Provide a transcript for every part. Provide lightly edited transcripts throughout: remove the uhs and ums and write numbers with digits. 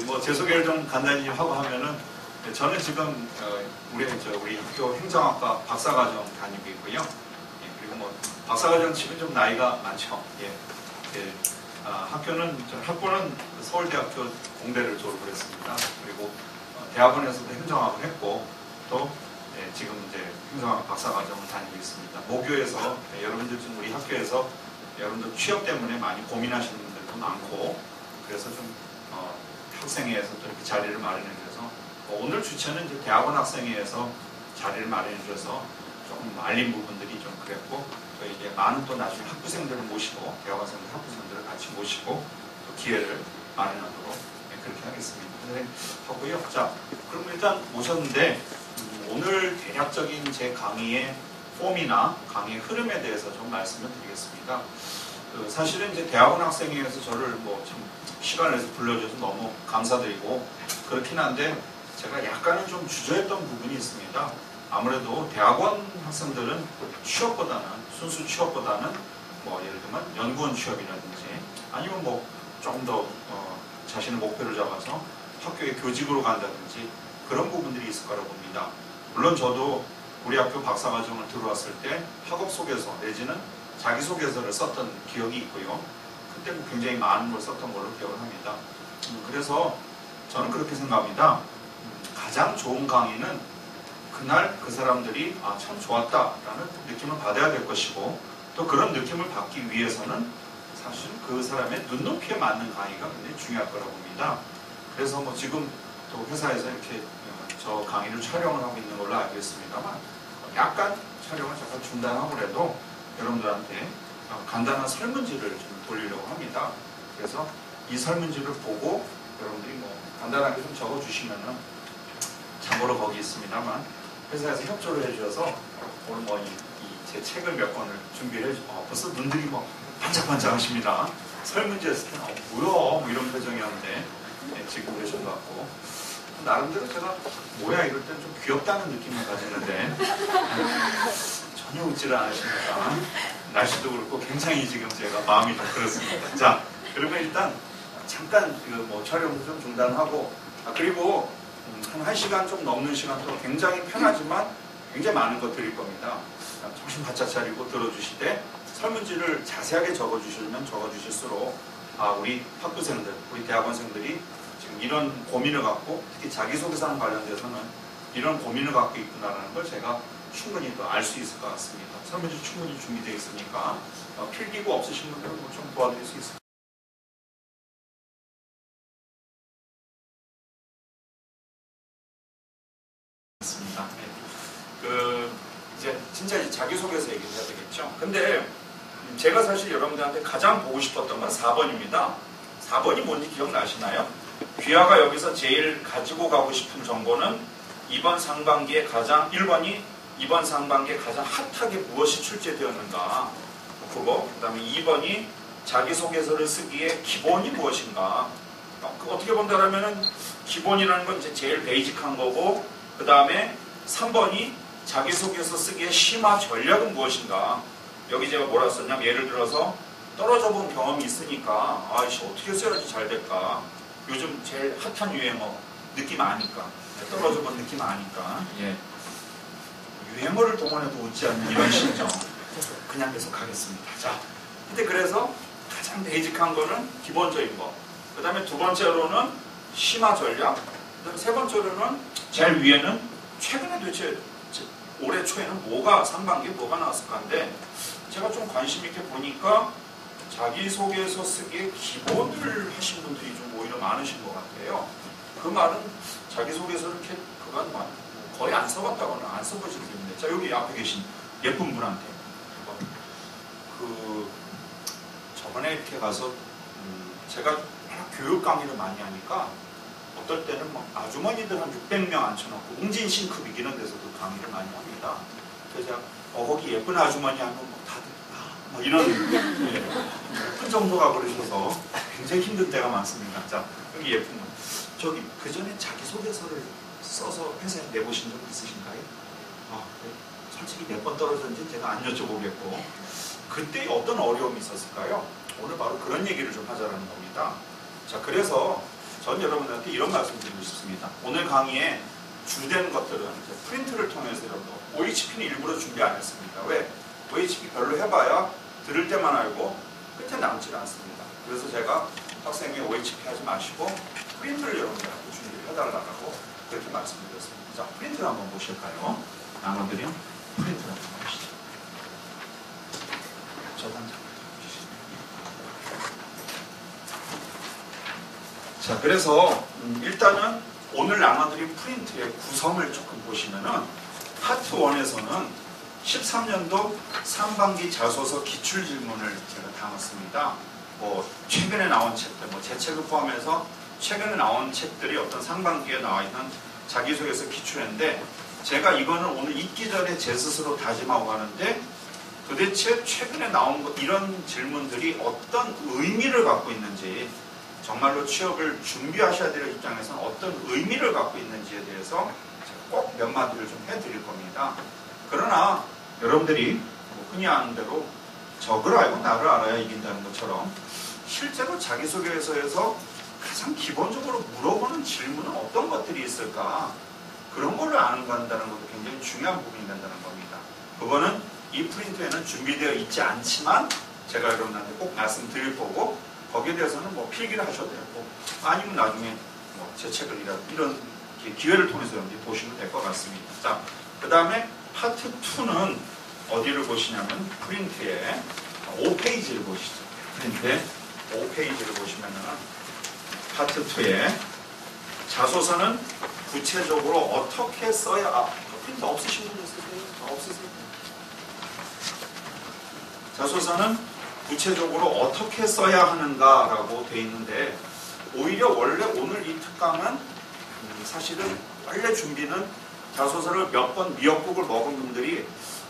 뭐 제 소개를 좀 간단히 하고 하면은 저는 지금 우리 학교 행정학과 박사과정 다니고 있고요. 예, 그리고 뭐 박사과정 치면 좀 나이가 많죠. 예. 학교는 서울대학교 공대를 졸업을 했습니다. 그리고 대학원에서도 행정학을 했고 또 지금 이제 행정학 박사과정을 다니고 있습니다. 모교에서 여러분들 좀 우리 학교에서 여러분들 취업 때문에 많이 고민하시는 분들도 많고 그래서 좀 학생회에서 또 이렇게 자리를 마련해 주셔서 오늘 주체는 이제 대학원 학생회에서 자리를 마련해 주셔서 조금 알린 부분들이 좀 그랬고 또 이제 많은 또 나중에 학부생들을 모시고 대학원생들 학부생들을 같이 모시고 또 기회를 마련하도록 그렇게 하겠습니다. 하고요. 자, 그럼 일단 모셨는데 오늘 대략적인 제 강의의 폼이나 강의의 흐름에 대해서 좀 말씀을 드리겠습니다. 사실은 이제 대학원 학생회에서 저를 뭐 참 시간을 내서 불러줘서 너무 감사드리고 그렇긴 한데 제가 약간은 좀 주저했던 부분이 있습니다. 아무래도 대학원 학생들은 순수 취업보다는 뭐 예를 들면 연구원 취업이라든지 아니면 뭐 조금 더 자신의 목표를 잡아서 학교에 교직으로 간다든지 그런 부분들이 있을 거라고 봅니다. 물론 저도 우리 학교 박사과정을 들어왔을 때 학업소개서 내지는 자기소개서를 썼던 기억이 있고요. 그때 굉장히 많은 걸 썼던 걸로 기억을 합니다. 그래서 저는 그렇게 생각합니다. 가장 좋은 강의는 그날 그 사람들이 참 좋았다라는 느낌을 받아야 될 것이고 또 그런 느낌을 받기 위해서는 사실 그 사람의 눈높이에 맞는 강의가 굉장히 중요할 거라고 봅니다. 그래서 뭐 지금 또 회사에서 이렇게 저 강의를 촬영을 하고 있는 걸로 알고 있습니다만 약간 촬영을 잠깐 중단하고라도 여러분들한테 간단한 설문지를 좀 돌리려고 합니다. 그래서 이 설문지를 보고 여러분들이 뭐 간단하게 좀 적어주시면은 참고로 거기 있습니다만 회사에서 협조를 해주셔서 오늘 뭐 제 책을 몇 권을 준비를 벌써 눈들이 뭐 반짝반짝 하십니다. 설문지였을 때는 뭐야 뭐 이런 표정이었는데 지금 그러신 것 같고 나름대로 제가 뭐야 이럴 때는 좀 귀엽다는 느낌을 가지는데 전혀 웃지를 않으십니다. 날씨도 그렇고 굉장히 지금 제가 마음이 좀 그렇습니다. 자, 그러면 일단 잠깐 뭐 촬영도 좀 중단하고 그리고 한 1시간 좀 넘는 시간 동안 굉장히 편하지만 굉장히 많은 거 드릴 겁니다. 정신 바짝 차리고 들어주실 때 설문지를 자세하게 적어주시면 적어주실수록 우리 학부생들, 우리 대학원생들이 지금 이런 고민을 갖고 특히 자기소개서랑 관련돼서는 이런 고민을 갖고 있구나라는 걸 제가 충분히 더 알 수 있을 것 같습니다. 설문지 충분히 준비되어 있으니까 필기구 없으신 분들은 좀 도와드릴 수 있습니다. 이제 진짜 자기소개서 얘기를 해야 되겠죠. 근데 제가 사실 여러분들한테 가장 보고 싶었던 건 4번입니다. 4번이 뭔지 기억나시나요? 귀하가 여기서 제일 가지고 가고 싶은 정보는 이번 상반기에 1번이 이번 상반기에 가장 핫하게 무엇이 출제되었는가 그거, 그 다음에 2번이 자기소개서를 쓰기에 기본이 무엇인가. 어떻게 본다라면은 기본이라는 건 이제 제일 베이직한 거고 그 다음에 3번이 자기소개서 쓰기에 심화 전략은 무엇인가. 여기 제가 뭐라 썼냐면 예를 들어서 떨어져 본 경험이 있으니까 어떻게 써야지 잘 될까. 요즘 제일 핫한 유행어 느낌 아니까 떨어져 본 느낌 아니까 유행어를 동원해도 웃지 않는 이런 심정 그냥 계속 가겠습니다. 자, 근데 그래서 가장 베이직한 거는 기본적인 거, 그 다음에 두 번째로는 심화 전략, 그 다음에 세 번째로는 제일 위에는 최근에 도대체 올해 초에는 상반기에 뭐가 나왔을까 한데 제가 좀 관심 있게 보니까 자기소개서 쓰기에 기본을 하신 분들이 좀 오히려 많으신 것 같아요. 그 말은 자기소개서를 이렇게 그간 거의 안 써봤다거나 안 써보시기 때문에 자, 여기 앞에 계신 예쁜 분한테 저번에 이렇게 가서 제가 교육 강의를 많이 하니까 어떨 때는 막 아주머니들 한 600명 앉혀놓고 웅진신급 이런 데서도 강의를 많이 합니다. 그래서 제가 거기 예쁜 아주머니 하면 뭐 다들 뭐 이런 예쁜 정도가 그러셔서 굉장히 힘든 때가 많습니다. 자, 여기 예쁜 분. 저기 그 전에 자기소개서를 써서 회사에 내보신 적 있으신가요? 솔직히 몇 번 떨어졌는지 제가 안 여쭤보겠고 그때 어떤 어려움이 있었을까요? 오늘 바로 그런 얘기를 좀 하자는 겁니다. 자, 그래서 전 여러분들한테 이런 말씀 드리고 싶습니다. 오늘 강의에 주된 것들은 이제 프린트를 통해서 여러분 OHP는 일부러 준비 안 했습니다. 왜? OHP 별로 해봐야 들을 때만 알고 끝에 남질 않습니다. 그래서 제가 학생이 OHP 하지 마시고 프린트를 여러분들한테 준비를 해달라고 그렇게 말씀드렸습니다. 자, 프린트를 한번 보실까요? 나눠드린 프린트를 한번 보시죠. 저단 자, 그래서 일단은 오늘 나눠드린 프린트의 구성을 조금 보시면은 파트 1에서는 13년도 상반기 자소서 기출질문을 제가 담았습니다. 뭐 최근에 나온 책들, 뭐 제 책을 포함해서 최근에 나온 책들이 어떤 상반기에 나와 있는 자기소개서 기출인데 제가 이거는 오늘 읽기 전에 제 스스로 다짐하고 가는데 도대체 최근에 나온 이런 질문들이 어떤 의미를 갖고 있는지 정말로 취업을 준비하셔야 될 입장에서는 어떤 의미를 갖고 있는지에 대해서 꼭 몇 마디를 좀 해드릴 겁니다. 그러나 여러분들이 뭐 흔히 아는 대로 적을 알고 나를 알아야 이긴다는 것처럼 실제로 자기소개서에서 가장 기본적으로 물어보는 질문은 어떤 것들이 있을까? 그런 거를 아는 간다는 것도 굉장히 중요한 부분이 된다는 겁니다. 그거는 이 프린트에는 준비되어 있지 않지만 제가 여러분한테 꼭 말씀드릴 거고 거기에 대해서는 뭐 필기를 하셔도 되고 아니면 나중에 뭐 제 책을 이런 기회를 통해서 여러분들이 보시면 될 것 같습니다. 자, 그 다음에 파트 2는 어디를 보시냐면 프린트의 5페이지를 보시죠. 프린트의 5페이지를 보시면은 파트 2에 자소서는 구체적으로 어떻게 써야 프린트 없으신 분 있으세요? 없으세요? 자소서는 구체적으로 어떻게 써야 하는가라고 되어 있는데 오히려 원래 오늘 이 특강은 사실은 원래 준비는 자소서를 몇 번 미역국을 먹은 분들이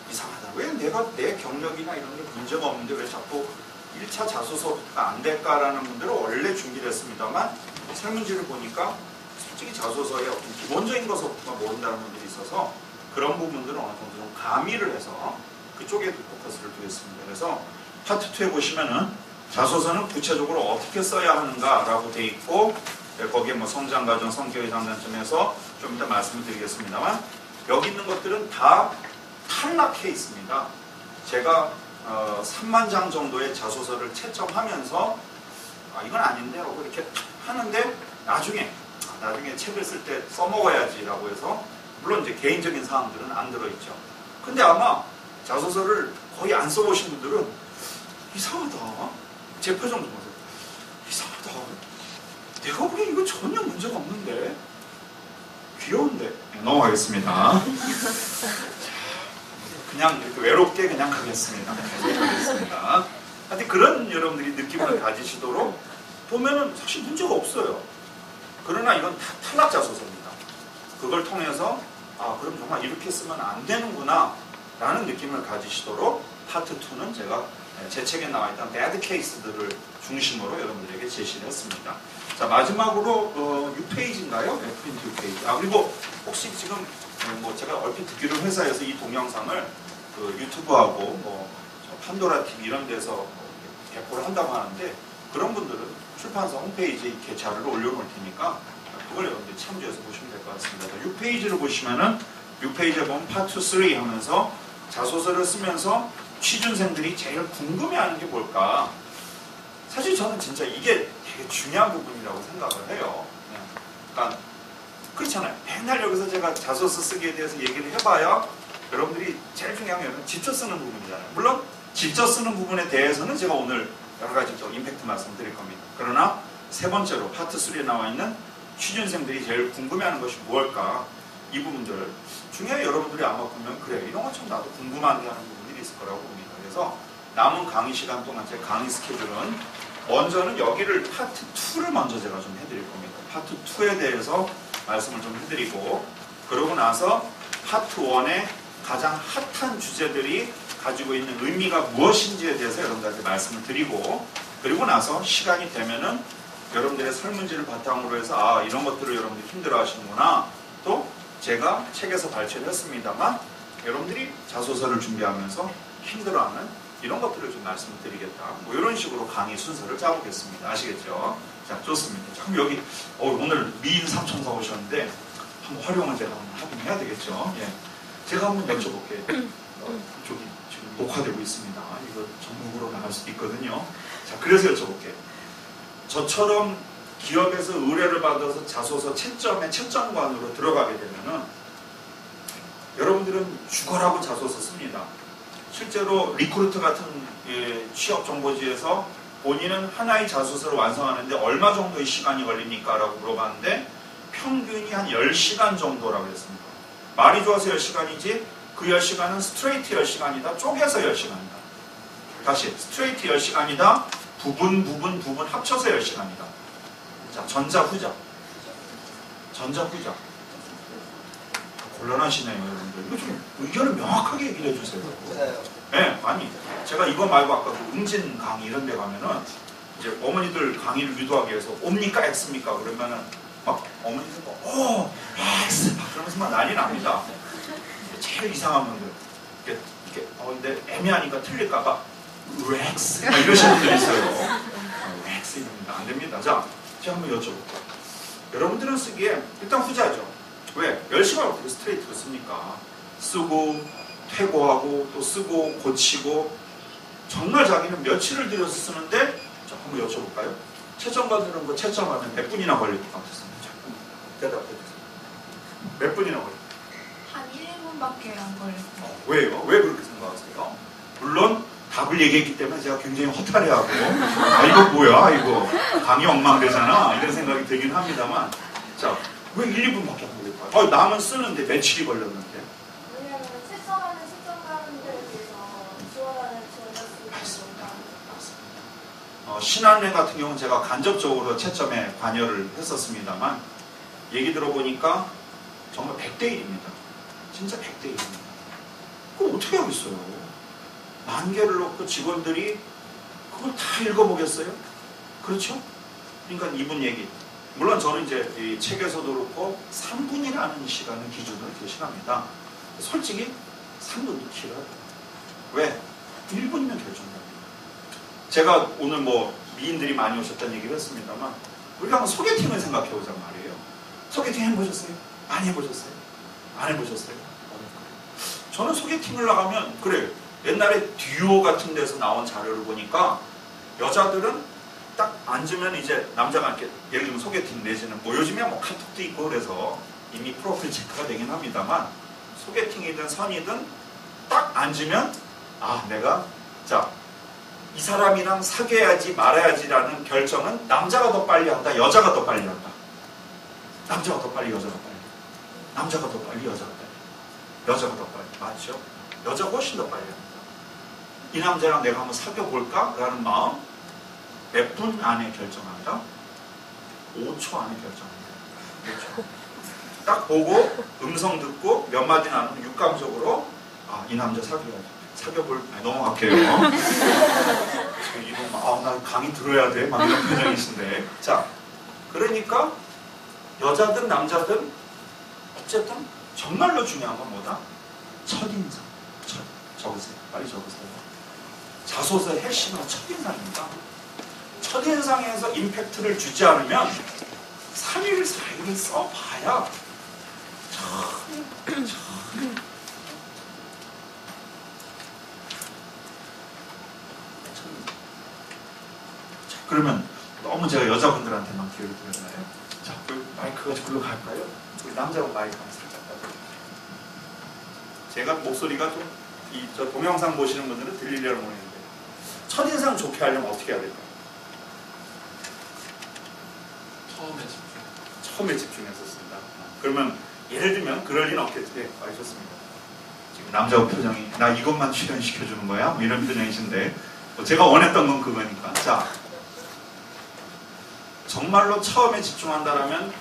이상하다. 왜 내가 내 경력이나 이런 게 문제가 없는데 왜 자꾸 1차 자소서가 안 될까라는 분들은 원래 준비를 했습니다만 설문지를 보니까 솔직히 자소서의 어떤 기본적인 것부터 모른다는 분들이 있어서 그런 부분들은 어느 정도 좀 가미를 해서 그쪽에 포커스를 두겠습니다. 그래서 파트 2에 보시면은 자소서는 구체적으로 어떻게 써야 하는가라고 되어 있고 거기에 뭐 성장과정, 성격의 장단점에서 좀 이따 말씀을 드리겠습니다만 여기 있는 것들은 다 탈락해 있습니다. 제가 3만 장 정도의 자소서를 채점하면서 이건 아닌데 하고 이렇게 하는데 나중에 책을 쓸 때 써먹어야지라고 해서 물론 이제 개인적인 사항들은 안 들어있죠. 근데 아마 자소서를 거의 안 써보신 분들은 이상하다. 제 표정 좀 보세요. 이상하다. 내가 보기엔 이거 전혀 문제가 없는데 귀여운데 넘어가겠습니다. 그냥 이렇게 외롭게 그냥 가겠습니다. 하여튼 그런 여러분들이 느낌을 가지시도록 보면은 사실 문제가 없어요. 그러나 이건 다 탈락 자소서입니다. 그걸 통해서 그럼 정말 이렇게 쓰면 안 되는구나 라는 느낌을 가지시도록 파트 2는 제가 제 책에 나와 있던 배드 케이스들을 중심으로 여러분들에게 제시를 했습니다. 자, 마지막으로 6페이지인가요? 네, 프린트 6페이지. 그리고 혹시 지금 뭐 제가 얼핏 듣기로 회사에서 이 동영상을 유튜브하고 뭐 판도라 TV 이런 데서 개포를 한다고 하는데 그런 분들은 출판사 홈페이지에 이렇게 자료를 올려놓을 테니까 그걸 여러분들이 참조해서 보시면 될 것 같습니다. 6페이지를 보시면은 6페이지에 보면 파트 3 하면서 자소서를 쓰면서 취준생들이 제일 궁금해하는 게 뭘까? 사실 저는 진짜 이게 되게 중요한 부분이라고 생각을 해요. 그러니까 그렇잖아요. 맨날 여기서 제가 자소서 쓰기에 대해서 얘기를 해봐야 여러분들이 제일 중요한 게 직접 쓰는 부분이잖아요. 물론 직접 쓰는 부분에 대해서는 제가 오늘 여러 가지 좀 임팩트 말씀드릴 겁니다. 그러나 세 번째로 파트 3에 나와 있는 취준생들이 제일 궁금해하는 것이 무엇일까? 이 부분들 중에 여러분들이 아마 보면 그래 이런 거 참 나도 궁금한데 하는 부분들이 있을 거라고 봅니다. 그래서 남은 강의 시간 동안 제 강의 스케줄은 먼저는 여기를 파트 2를 먼저 제가 좀 해드릴 겁니다. 파트 2에 대해서 말씀을 좀 해드리고 그러고 나서 파트 1의 가장 핫한 주제들이 가지고 있는 의미가 무엇인지에 대해서 여러분들한테 말씀을 드리고 그리고 나서 시간이 되면은 여러분들의 설문지를 바탕으로 해서 이런 것들을 여러분들이 힘들어 하시는구나 또 제가 책에서 발췌를 했습니다만 여러분들이 자소서를 준비하면서 힘들어하는 이런 것들을 좀 말씀을 드리겠다 뭐 이런 식으로 강의 순서를 짜보겠습니다. 아시겠죠? 자, 좋습니다. 자, 그럼 여기 오늘 미인 삼총사 오셨는데 한번 활용을 제가 한번 하긴 해야 되겠죠. 예. 제가 한번 여쭤볼게요. 이쪽이 지금 녹화되고 있습니다. 이거 전국으로 나갈 수도 있거든요. 자, 그래서 여쭤볼게요. 저처럼 기업에서 의뢰를 받아서 자소서 채점의 채점관으로 들어가게 되면은 여러분들은 죽어라고 자소서 씁니다. 실제로 리크루트 같은 취업 정보지에서 본인은 하나의 자소서를 완성하는데 얼마 정도의 시간이 걸립니까? 라고 물어봤는데 평균이 한 10시간 정도라고 했습니다. 말이 좋아서 10시간이지 그 10시간은 스트레이트 10시간이다. 쪼개서 10시간이다. 다시 스트레이트 10시간이다. 부분 합쳐서 10시간이다. 자, 전자 후자. 곤란하시네요, 여러분들. 이거 좀 의견을 명확하게 얘기를 해주세요. 네, 아니 제가 이거 말고 아까 그 응진 강의 이런 데 가면은 이제 어머니들 강의를 유도하기 위해서 옵니까 X입니까? 그러면은 막 어머니들 막 X 막 그러면서 막 난리 납니다. 제일 이상한 분들 이렇게 근데 애매하니까 틀릴까봐 X 막 이러시는 분들이 있어요. X입니다. 안 됩니다. 자, 제가 한번 여쭤볼게요. 여러분들은 쓰기에 일단 후자죠. 왜? 10시간 어떻게 스트레이트로 씁니까? 쓰고 퇴고하고 또 쓰고 고치고 정말 자기는 며칠을 들여서 쓰는데 자, 한번 여쭤볼까요? 채점받는 거 채점하면 몇 분이나 걸릴 것 같습니다. 대답해주세요. 몇 분이나 걸릴까요? 한 1분밖에 안 걸렸어요. 왜요? 왜 그렇게 생각하세요? 물론 답을 얘기했기 때문에 제가 굉장히 허탈해하고 이거 뭐야 이거 강의 엉망되잖아 이런 생각이 들긴 합니다만 자, 왜 1, 2분밖에 안 걸릴까요? 남은 쓰는데 며칠이 걸렸는데 왜냐면 채점하는 채점가분들에 비해서 지원하는 지원자수가 맞습니다. 신한은행 같은 경우는 제가 간접적으로 채점에 관여를 했었습니다만 얘기 들어보니까 정말 100대 1입니다. 진짜 100대 1입니다. 그걸 어떻게 하겠어요? 10,000개를 놓고 직원들이 그걸 다 읽어보겠어요? 그렇죠? 그러니까 이분 얘기. 물론 저는 이제 이 책에서도 그렇고 3분이라는 시간을 기준으로 대신합니다. 솔직히 3분도 길어요. 왜? 1분이면 결정됩니다. 제가 오늘 뭐 미인들이 많이 오셨다는 얘기를 했습니다만 우리가 한번 소개팅을 생각해 보자 말이에요. 소개팅 해보셨어요? 많이 해보셨어요? 안 해보셨어요? 저는 소개팅을 나가면 그래 옛날에 듀오 같은 데서 나온 자료를 보니까 여자들은 딱 앉으면 이제 남자가 이렇게 예를 들면 소개팅 내지는 뭐 요즘에 뭐 카톡도 있고 그래서 이미 프로필 체크가 되긴 합니다만 소개팅이든 선이든 딱 앉으면 내가 자 이 사람이랑 사귀어야지 말아야지라는 결정은 남자가 더 빨리 한다 여자가 더 빨리 한다. 남자가 더 빨리 여자가 빨리 남자가 더 빨리 여자가 빨리 여자가 더 빨리 맞죠? 여자가 훨씬 더 빨리 합니다. 이 남자랑 내가 한번 사귀어볼까? 라는 마음 몇 분 안에 결정한다? 5초 안에 결정한다. 5초. 딱 보고 음성 듣고 몇 마디 나누면 육감적으로 이 남자 사귀어야지. 넘어갈게요. 이분 나 강의 들어야 돼. 막 이런 표정이신데. 자, 그러니까 여자든 남자든 어쨌든 정말로 중요한 건 뭐다? 첫인상. 적으세요. 빨리 적으세요. 자소서의 핵심은 첫인상입니다. 첫인상에서 임팩트를 주지 않으면 3일, 4일을 써봐야 그러면 너무 제가 여자분들한테만 기회를 드렸나요? 자, 마이크가 저기로 갈까요? 우리 남자분 마이크 한 살짝 갖다 제가 목소리가 좀 저 동영상 보시는 분들은 들리려고 모르겠는데 첫인상 좋게 하려면 어떻게 해야 될까요? 처음에 집중했었습니다. 그러면 예를 들면 그럴 리는 없겠지. 좋습니다. 지금 남자분 표정이 나 이것만 출연시켜주는 거야? 뭐 이런 표정이신데 제가 원했던 건 그거니까. 자, 정말로 처음에 집중한다라면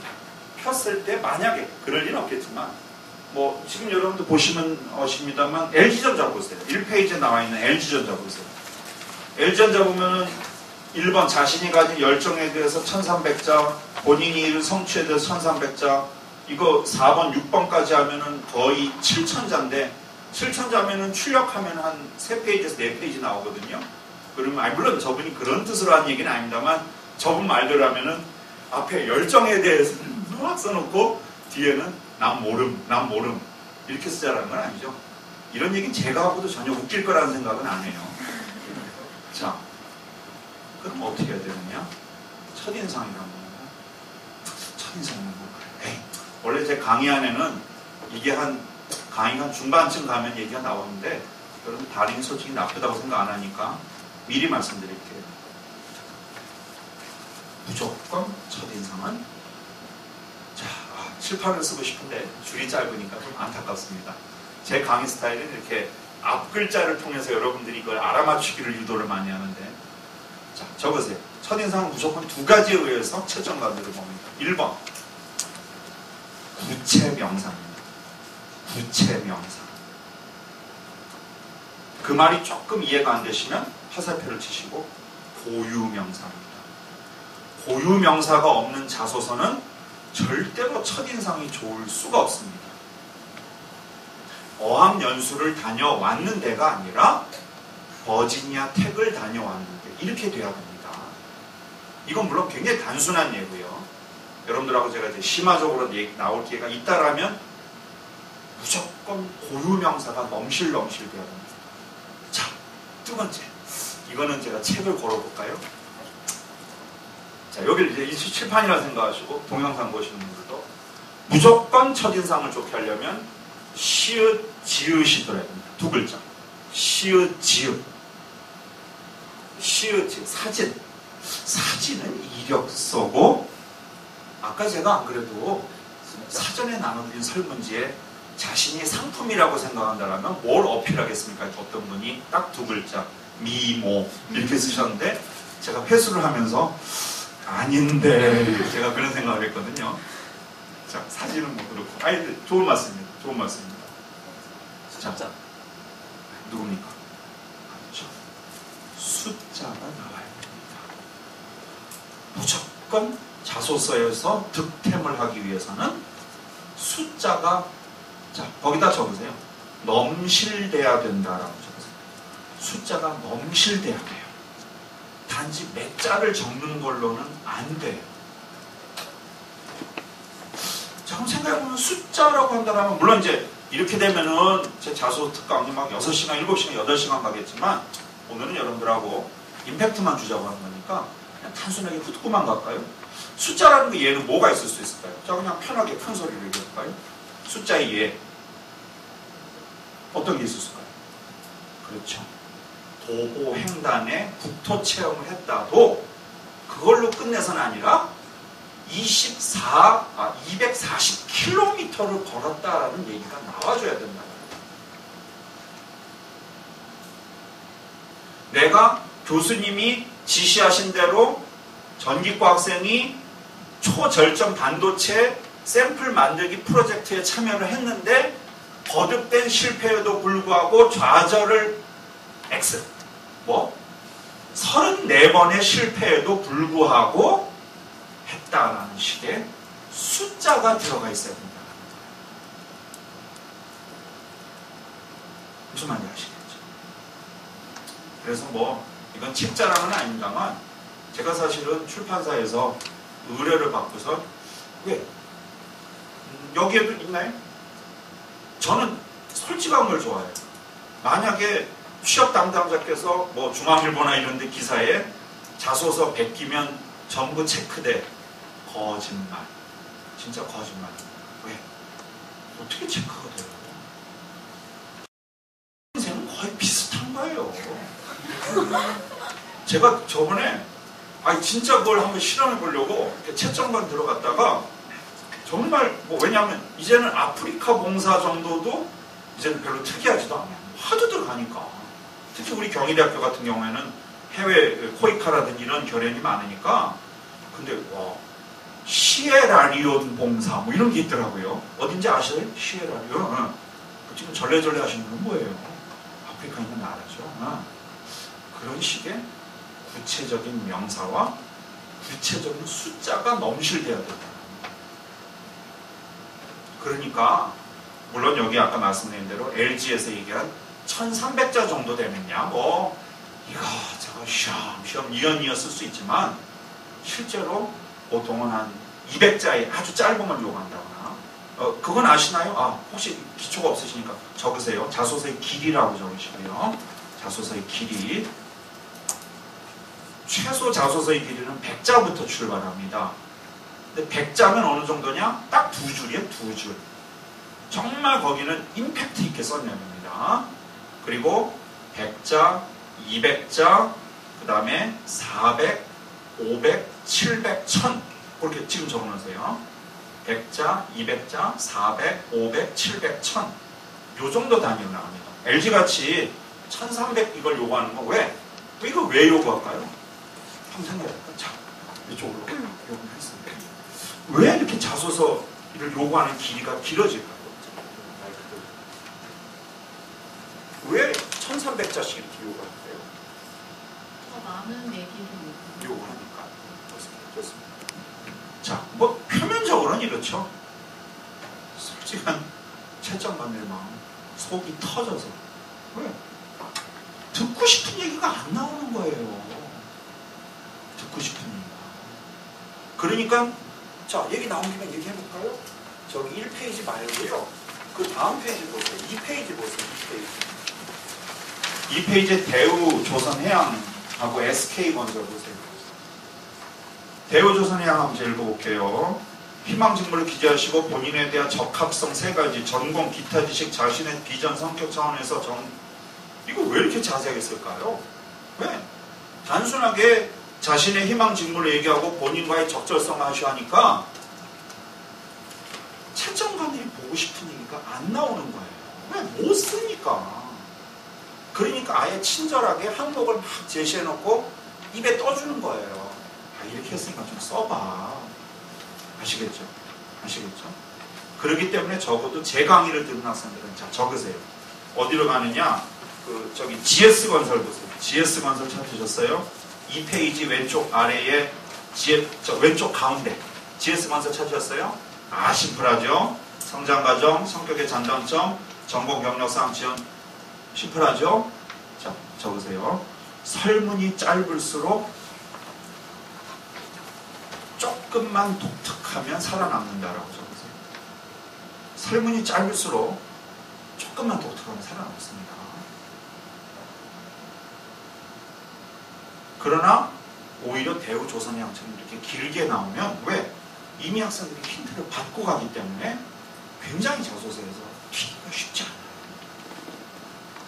폈을 때 만약에 그럴 리는 없겠지만 뭐 지금 여러분들 보시면 아십니다만 LG전자 보세요. 1페이지에 나와 있는 LG전자 보세요. LG전자 보면은 1번 자신이 가진 열정에 대해서 1300자, 본인이 이룬 성취에 대해서 1300자, 이거 4번, 6번까지 하면은 거의 7000자인데 7000자면은 출력하면 한 3페이지에서 4페이지 나오거든요. 그러면 물론 저분이 그런 뜻으로 한 얘기는 아닙니다만 저분 말대로 하면은 앞에 열정에 대해서는 막 써놓고 뒤에는 난 모름 이렇게 쓰자라는 건 아니죠. 이런 얘기는 제가 하고도 전혀 웃길 거라는 생각은 안 해요. 자, 그럼 어떻게 해야 되느냐? 첫인상이란 거예요. 첫인상은 뭘까요? 에이, 원래 제 강의 안에는 이게 강의 한 중반쯤 가면 얘기가 나오는데 여러분 다른 솔직히 나쁘다고 생각 안 하니까 미리 말씀드릴게요. 무조건 첫인상은 칠판을 쓰고 싶은데 줄이 짧으니까 좀 안타깝습니다. 제 강의 스타일은 이렇게 앞글자를 통해서 여러분들이 이걸 알아맞추기를 유도를 많이 하는데 자, 적으세요. 첫인상은 무조건 두 가지에 의해서 채점관들을 봅니다. 1번 구체명사입니다. 구체명사. 그 말이 조금 이해가 안 되시면 화살표를 치시고 고유명사입니다. 고유명사가 없는 자소서는 절대로 첫인상이 좋을 수가 없습니다. 어학연수를 다녀왔는 데가 아니라 버지니아 텍을 다녀왔는데 이렇게 돼야 됩니다. 이건 물론 굉장히 단순한 예고요. 여러분들하고 제가 이제 심화적으로 나올 기회가 있다라면 무조건 고유명사가 넘실넘실 돼야 됩니다. 자, 두 번째. 이거는 제가 책을 걸어볼까요? 자, 여기를 이제 칠판이라 생각하시고 동영상 보시는 분들도 무조건 첫인상을 좋게 하려면 시읒, 지읒이 들어야 됩니다. 두 글자. 시읒, 지읒. 시읒, 지읒. 사진. 사진은 이력서고 아까 제가 안 그래도 사전에 나눠드린 설문지에 자신이 상품이라고 생각한다면 뭘 어필하겠습니까? 어떤 분이 딱 두 글자. 미모. 이렇게 쓰셨는데 제가 회수를 하면서 아닌데 제가 그런 생각을 했거든요. 자, 사진은 못 그렇고 좋은 말씀입니다. 좋은 말씀입니다. 자, 누굽니까? 그렇죠. 숫자가 나와야 됩니다. 무조건 자소서에서 득템을 하기 위해서는 숫자가 자, 거기다 적으세요. 넘실돼야 된다라고 적으세요. 숫자가 넘실돼야 돼요. 단지 몇 자를 적는 걸로는 안 돼요. 자, 그럼 생각해보면 숫자라고 한다면 물론 이제 이렇게 되면은 제 자소 특강이 막 6시간, 7시간, 8시간 가겠지만 오늘은 여러분들하고 임팩트만 주자고 하는 거니까 그냥 단순하게 훑고만 갈까요? 숫자라는 게 얘는 뭐가 있을 수 있을까요? 자, 그냥 편하게 큰 소리로 얘기할까요? 숫자의 예. 어떤 게 있었을까요? 그렇죠. 도보횡단에 국토 체험을 했다도 그걸로 끝내서는 아니라 240km를 걸었다라는 얘기가 나와줘야 된다. 내가 교수님이 지시하신 대로 전기과 학생이 초절정 반도체 샘플 만들기 프로젝트에 참여를 했는데 거듭된 실패에도 불구하고 좌절을 X 34번의 실패에도 불구하고 했다라는 식의 숫자가 들어가 있어야 된다. 무슨 말인지 아시겠죠? 그래서 이건 책자랑은 아닙니다만 제가 사실은 출판사에서 의뢰를 받고서 왜? 여기에도 있나요? 저는 솔직한 걸 좋아해요. 만약에 취업 담당자께서 중앙일보나 이런 데 기사에 자소서 베끼면 전부 체크돼. 거짓말. 진짜 거짓말. 왜? 어떻게 체크가 돼요? 인생은 거의 비슷한 거예요. 제가 저번에 진짜 그걸 한번 실험해 보려고 채점관 들어갔다가 정말 왜냐하면 이제는 아프리카 봉사 정도도 이제는 별로 특이하지도 않아요. 하도 들어가니까. 특히 우리 경희대학교 같은 경우에는 해외 코이카라든지 이런 결연이 많으니까 근데 시에라리온 봉사 이런 게 있더라고요. 어딘지 아셔요? 시에라리온. 지금 절레절레 하시는 건 뭐예요? 아프리카 있는 나라죠. 그런 식의 구체적인 명사와 구체적인 숫자가 넘실돼야 된다. 그러니까 물론 여기 아까 말씀드린 대로 LG에서 얘기한 1300자 정도 되느냐 이거 저거 쉬엄쉬엄 니언니어 쓸 수 있지만 실제로 보통은 한 200자에 아주 짧은 걸 요구한다거나 그건 아시나요? 혹시 기초가 없으시니까 적으세요. 자소서의 길이라고 적으시고요. 자소서의 길이 최소 자소서의 길이는 100자부터 출발합니다. 근데 100자면 어느 정도냐? 딱 2줄이에요. 2줄. 정말 거기는 임팩트 있게 써내야 됩니다. 그리고 100자, 200자, 그 다음에 400, 500, 700, 1000 그렇게 지금 적어놓으세요. 100자, 200자, 400, 500, 700, 1000 요 정도 단위로 나갑니다. LG같이 1300 이걸 요구하는 거 왜? 이거 왜 요구할까요? 한번 생각해볼까요? 자, 이쪽으로 요구했습니다. 왜 이렇게 자소서를 요구하는 길이가 길어질까요? 왜 1300자씩 이렇게 요구할까요? 더 많은 얘기를 요구하니까. 좋습니다. 자, 뭐 표면적으로는 이렇죠. 솔직한 채점관의 마음, 속이 터져서. 왜? 듣고 싶은 얘기가 안 나오는 거예요. 듣고 싶은 얘기가. 그러니까 자, 얘기 나온 김에 얘기해볼까요? 저기 1페이지 말고요. 그 다음 페이지 보세요. 2페이지 보세요. 2페이지. 2페이지에 대우조선해양하고 SK건설 보세요. 대우조선해양 한번 제일 읽어볼게요. 희망직무를 기재하시고 본인에 대한 적합성 3가지, 전공, 기타 지식, 자신의 비전, 성격 차원에서 이거 왜 이렇게 자세하게 쓸까요? 왜? 단순하게 자신의 희망 직무를 얘기하고 본인과의 적절성을 하셔야 하니까 채점관이 보고 싶은 얘기가 안 나오는 거예요. 왜? 못 쓰니까. 그러니까 아예 친절하게 항목을 막 제시해놓고 입에 떠주는 거예요. 이렇게 했으니까 좀 써봐. 아시겠죠? 아시겠죠? 그렇기 때문에 적어도 제 강의를 듣는 학생들은 자, 적으세요. 어디로 가느냐? 저기 GS건설 보세요. GS건설 찾으셨어요? 2페이지 왼쪽 아래에 왼쪽 가운데 GS건설 찾으셨어요? 심플하죠? 성장과정, 성격의 장단점, 전공 경력상 지원 심플하죠? 자, 적으세요. 설문이 짧을수록 조금만 독특하면 살아남는다라고 적으세요. 설문이 짧을수록 조금만 독특하면 살아남습니다. 그러나 오히려 대우조선해양처럼 이렇게 길게 나오면 왜? 이미 학생들이 힌트를 받고 가기 때문에 굉장히 자소서에서 키기가 쉽지 않아요.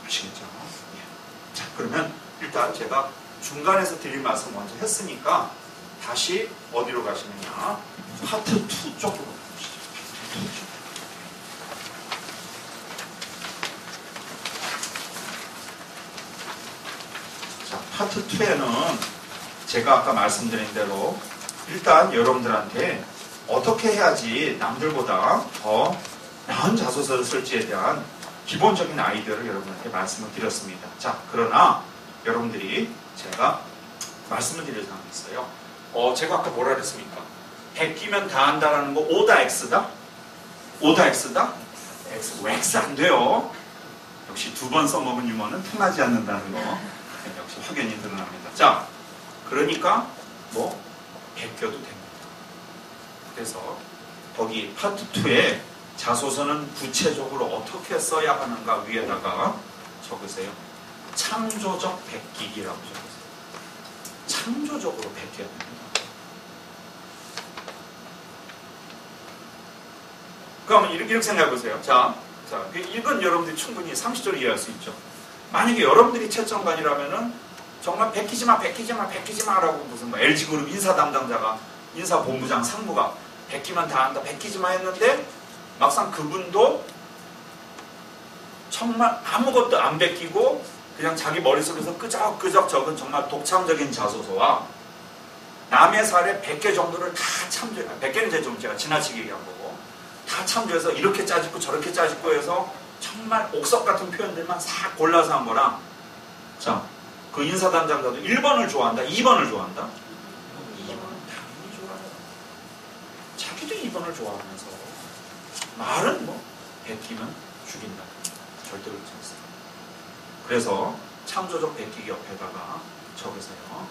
아시겠죠? 예. 자, 그러면 일단 제가 중간에서 드릴 말씀 먼저 했으니까 다시 어디로 가시느냐? 파트 2 쪽으로 가시죠. 자, 파트 2에는 제가 아까 말씀드린 대로 일단 여러분들한테 어떻게 해야지 남들보다 더 나은 자소서를 쓸지에 대한 기본적인 아이디어를 여러분한테 말씀을 드렸습니다. 자, 그러나 여러분들이 제가 말씀을 드릴 사항이 있어요. 제가 아까 뭐라 그랬습니까? 100기면 다 한다라는 거 O다 X다? O다 X다? X 안 돼요. 역시 2번 써먹은 유머는 통하지 않는다는 거 역시 확연히 드러납니다. 자, 그러니까 100겨도 됩니다. 그래서 거기 파트 2에 자소서는 구체적으로 어떻게 써야 하는가 위에다가 적으세요. 창조적 베끼기라고 적으세요. 창조적으로 베껴야 됩니다. 그러면 이렇게 생각해 보세요. 자, 이건 여러분들이 충분히 상식적으로 이해할 수 있죠. 만약에 여러분들이 채점관이라면은 정말 베끼지 마라고 무슨 LG그룹 인사 담당자가 인사본부장 상무가 베끼면 다 한다, 베끼지 마 했는데 막상 그분도 정말 아무것도 안 베끼고 그냥 자기 머릿속에서 끄적끄적 적은 정말 독창적인 자소서와 남의 사례 100개 정도를 다 참조해. 100개는 좀 제가 지나치게 얘기한 거고 다 참조해서 이렇게 짜집고 저렇게 짜집고 해서 정말 옥석 같은 표현들만 싹 골라서 한 거랑 자, 그 인사담당자도 1번을 좋아한다, 2번을 좋아한다? 2번은 당연히 좋아해요. 자기도 2번을 좋아하면서 말은 베끼면 죽인다. 절대 그렇지 않습니다. 그래서 창조적 베끼기 옆에다가 적으세요.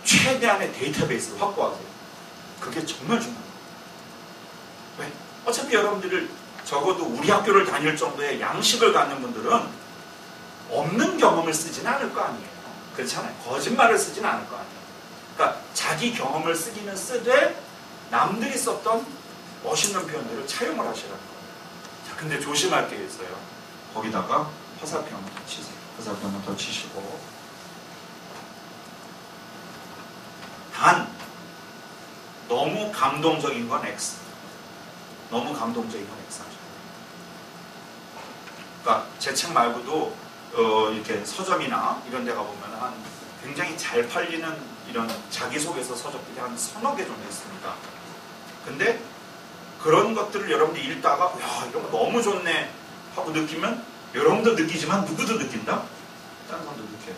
최대한의 데이터베이스를 확보하세요. 그게 정말 중요합니다. 왜? 어차피 여러분들을 적어도 우리 학교를 다닐 정도의 양식을 갖는 분들은 없는 경험을 쓰진 않을 거 아니에요. 그렇잖아요. 거짓말을 쓰진 않을 거 아니에요. 그러니까 자기 경험을 쓰기는 쓰되 남들이 썼던 멋있는 표현들을 차용을 하시라는 거예요. 자, 근데 조심할 게 있어요. 거기다가 화살표만 더 치세요. 화살표만 더 치시고 단 너무 감동적인 건 X. 너무 감동적인 건 X 하죠. 그러니까 제 책 말고도 이렇게 서점이나 이런 데 가보면 한 굉장히 잘 팔리는 이런 자기소개서 서적들이 한 서너 개 정도 있습니다. 근데 그런 것들을 여러분들이 읽다가 야 이런 거 너무 좋네 하고 느끼면 여러분도 느끼지만 누구도 느낀다? 다른 사람도 느껴요.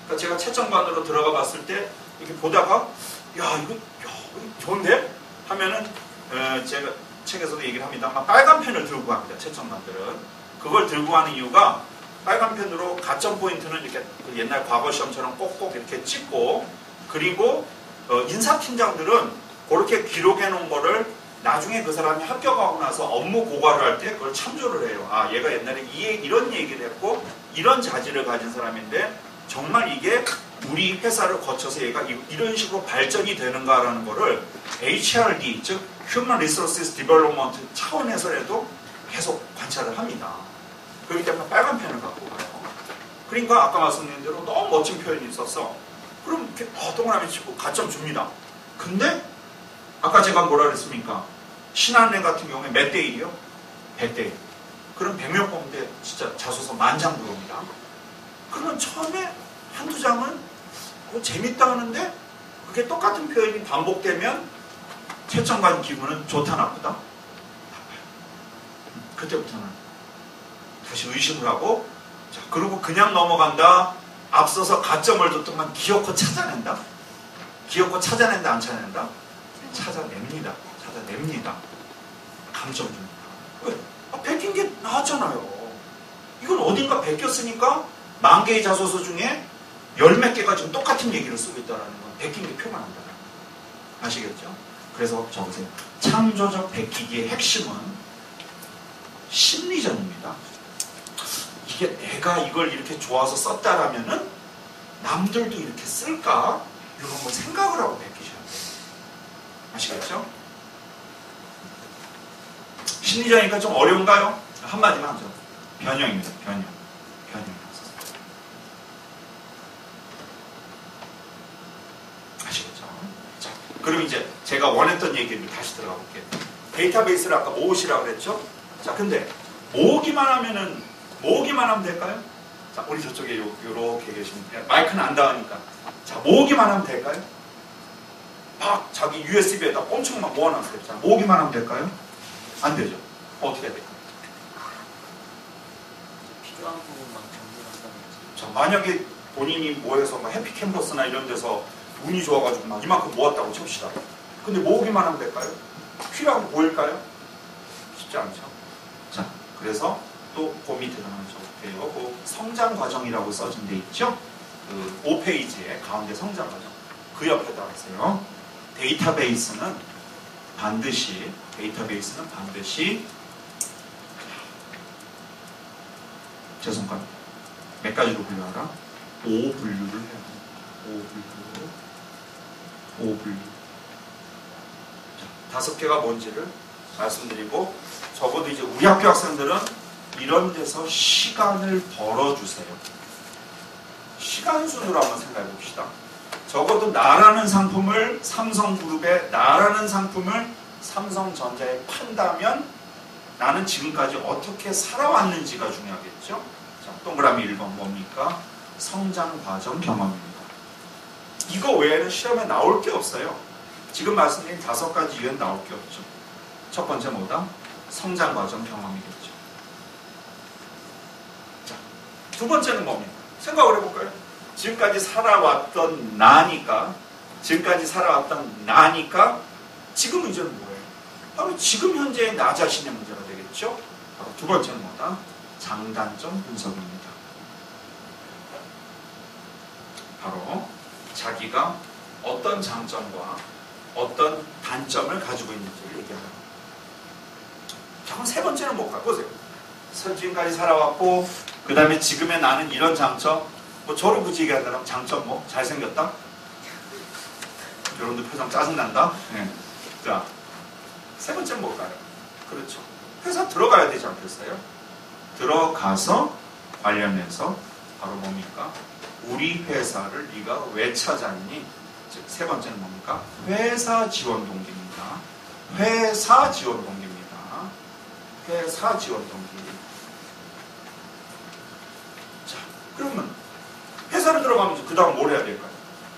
그러니까 제가 채점관으로 들어가 봤을 때 이렇게 보다가 야 이거 좋은데? 하면은 제가 책에서도 얘기를 합니다만 빨간 펜을 들고 갑니다. 채점관들은. 그걸 들고 가는 이유가 빨간 펜으로 가점 포인트는 이렇게 옛날 과거 시험처럼 꼭꼭 이렇게 찍고 그리고 인사팀장들은 그렇게 기록해 놓은 거를 나중에 그 사람이 합격하고 나서 업무 고과를 할 때 그걸 참조를 해요. 아 얘가 옛날에 이런 얘기를 했고 이런 자질을 가진 사람인데 정말 이게 우리 회사를 거쳐서 얘가 이런 식으로 발전이 되는가라는 거를 HRD, 즉 Human Resources Development 차원에서라도 계속 관찰을 합니다. 그렇기 때문에 빨간 펜을 갖고 가요. 그러니까 아까 말씀드린 대로 너무 멋진 표현이 있었어. 그럼 이렇게 동그라미 치고 가점 줍니다. 근데 아까 제가 뭐라 그랬습니까? 신한은행 같은 경우에 몇 대 1이요? 100대 1. 그럼 100명 뽑는데 진짜 자소서 만장 들어옵니다. 그러면 처음에 한두 장은 재밌다 하는데 그게 똑같은 표현이 반복되면 채점관 기분은 좋다 나쁘다? 나빠요. 그때부터는 다시 의심을 하고 자 그리고 그냥 넘어간다. 앞서서 가점을 줬더만 기어코 찾아낸다. 기어코 찾아낸다 안 찾아낸다? 찾아냅니다. 찾아냅니다. 감점 줍니다. 왜? 베낀 게 나왔잖아요. 이건 어딘가 베꼈으니까 10,000개의 자소서 중에 10몇 개가 지금 똑같은 얘기를 쓰고 있다는 건 베낀 게 표만한다. 아시겠죠? 그래서 적으세요. 창조적 베끼기의 핵심은 심리전입니다. 이게 내가 이걸 이렇게 좋아서 썼다라면은 남들도 이렇게 쓸까? 이런 걸 생각을 하고 베끼셔야 돼요. 아시겠죠? 심리전이니까 좀 어려운가요? 한마디만 하죠. 변형입니다. 변형. 아시겠죠? 자, 그럼 이제 제가 원했던 얘기를 다시 들어가 볼게요. 데이터베이스를 아까 모으시라고 그랬죠? 자, 근데 모으기만 하면 될까요? 자, 우리 저쪽에 요렇게 계시면 마이크는 안 닿으니까. 자, 모으기만 하면 될까요? 막 자기 USB에다 엄청 막 모아놨어요. 자, 모으기만 하면 될까요? 안 되죠. 어떻게 해야 될까요? 필요한 부분만 정리한다든지. 자, 만약에 본인이 뭐해서 막 해피 캠퍼스나 이런 데서 운이 좋아가지고 막 이만큼 모았다고 칩시다. 근데 모으기만 하면 될까요? 필요하고 보일까요? 쉽지 않죠. 자, 그래서 또 그 밑에 하나 적을게요. 그 성장 과정이라고 써진 데 있죠? 그 5페이지에 가운데 성장 과정. 그 옆에다 하세요. 데이터베이스는 반드시 제 손가락 몇 가지로 분류하라? 5분류를 해야 돼요. 5분류. 자, 5개가 뭔지를 말씀드리고 적어도 이제 우리 학교 학생들은 이런 데서 시간을 벌어주세요. 시간 순으로 한번 생각해 봅시다. 적어도 나라는 상품을 삼성그룹에 나라는 상품을 삼성전자에 판다면 나는 지금까지 어떻게 살아왔는지가 중요하겠죠. 자, 동그라미 1번 뭡니까? 성장 과정 경험입니다. 이거 외에는 시험에 나올 게 없어요. 지금 말씀드린 5가지 이외엔 나올 게 없죠. 첫 번째 뭐다? 성장 과정 경험이겠죠. 자, 두 번째는 뭡니까? 생각을 해볼까요? 지금까지 살아왔던 나니까 지금 문제는 뭐예요? 바로 지금 현재의 나 자신의 문제가 되겠죠? 바로 두 번째는 뭐다? 장단점 분석입니다. 바로 자기가 어떤 장점과 어떤 단점을 가지고 있는지를 얘기하는 거예요. 자, 그럼 세 번째는 뭘까요? 보세요. 지금까지 살아왔고 그 다음에 지금의 나는 이런 장점, 뭐 저를 굳이 얘기한다면 장점 뭐 잘생겼다? 여러분들 표정 짜증난다? 네. 자, 세 번째는 뭘까요? 그렇죠. 회사 들어가야 되지 않겠어요? 들어가서 관련해서 바로 뭡니까? 우리 회사를 네가 왜 찾았니? 즉, 세 번째는 뭡니까? 회사 지원 동기입니다. 회사 지원 동기입니다. 회사 지원 동기. 자, 그러면 회사를 들어가면 그 다음 뭘 해야 될까요?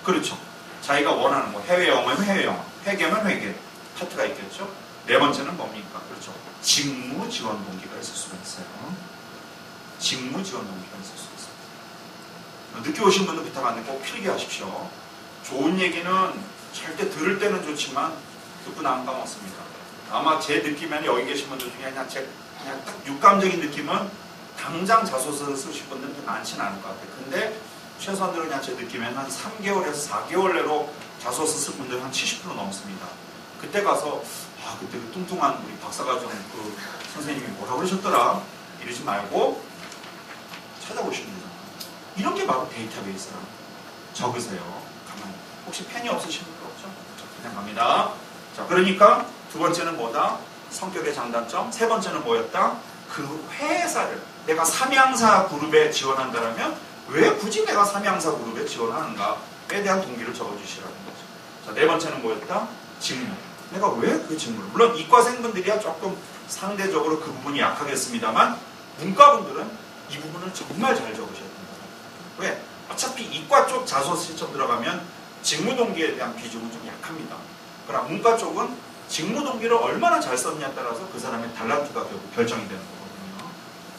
그렇죠. 자기가 원하는 뭐 해외 영어면 해외 영어, 회계면 회계 파트가 있겠죠. 네 번째는 뭡니까? 그렇죠. 직무 지원 동기가 있을 수가 있어요. 직무 지원 동기가 있을 수 있어요. 늦게 오신 분들 부탁하는데 꼭 필기하십시오. 좋은 얘기는 절대 들을 때는 좋지만 듣고 나면 까먹습니다. 아마 제 느낌에는 여기 계신 분들 중에 그냥 딱 육감적인 느낌은 당장 자소서를 쓰실 분들은 많지는 않을 것 같아요. 근데 최소한으로 그냥 제 느낌에는 한 3개월에서 4개월 내로 자소서 쓸 분들 한 70% 넘습니다. 그때 가서 그때 그 뚱뚱한 우리 박사과정 그 선생님이 뭐라고 그러셨더라 이러지 말고 찾아보시면 되잖아요. 이런 게 바로 데이터베이스라는 거예요. 적으세요. 가만히. 혹시 펜이 없으신 분 없죠? 그냥 갑니다. 자, 그러니까 두 번째는 뭐다? 성격의 장단점. 세 번째는 뭐였다? 그 회사를 내가 삼양사 그룹에 지원한다면 왜 굳이 내가 삼양사 그룹에 지원하는가에 대한 동기를 적어주시라는 거죠. 자, 네 번째는 뭐였다? 직무. 내가 왜 그 직무를? 물론 이과생분들이야 조금 상대적으로 그 부분이 약하겠습니다만 문과분들은 이 부분을 정말 잘 적으셔야 됩니다. 왜? 어차피 이과 쪽 자소서 신청 들어가면 직무 동기에 대한 비중은 좀 약합니다. 그러나 문과 쪽은 직무 동기를 얼마나 잘 썼냐에 따라서 그 사람의 달란트가 결국 결정이 되는 거거든요.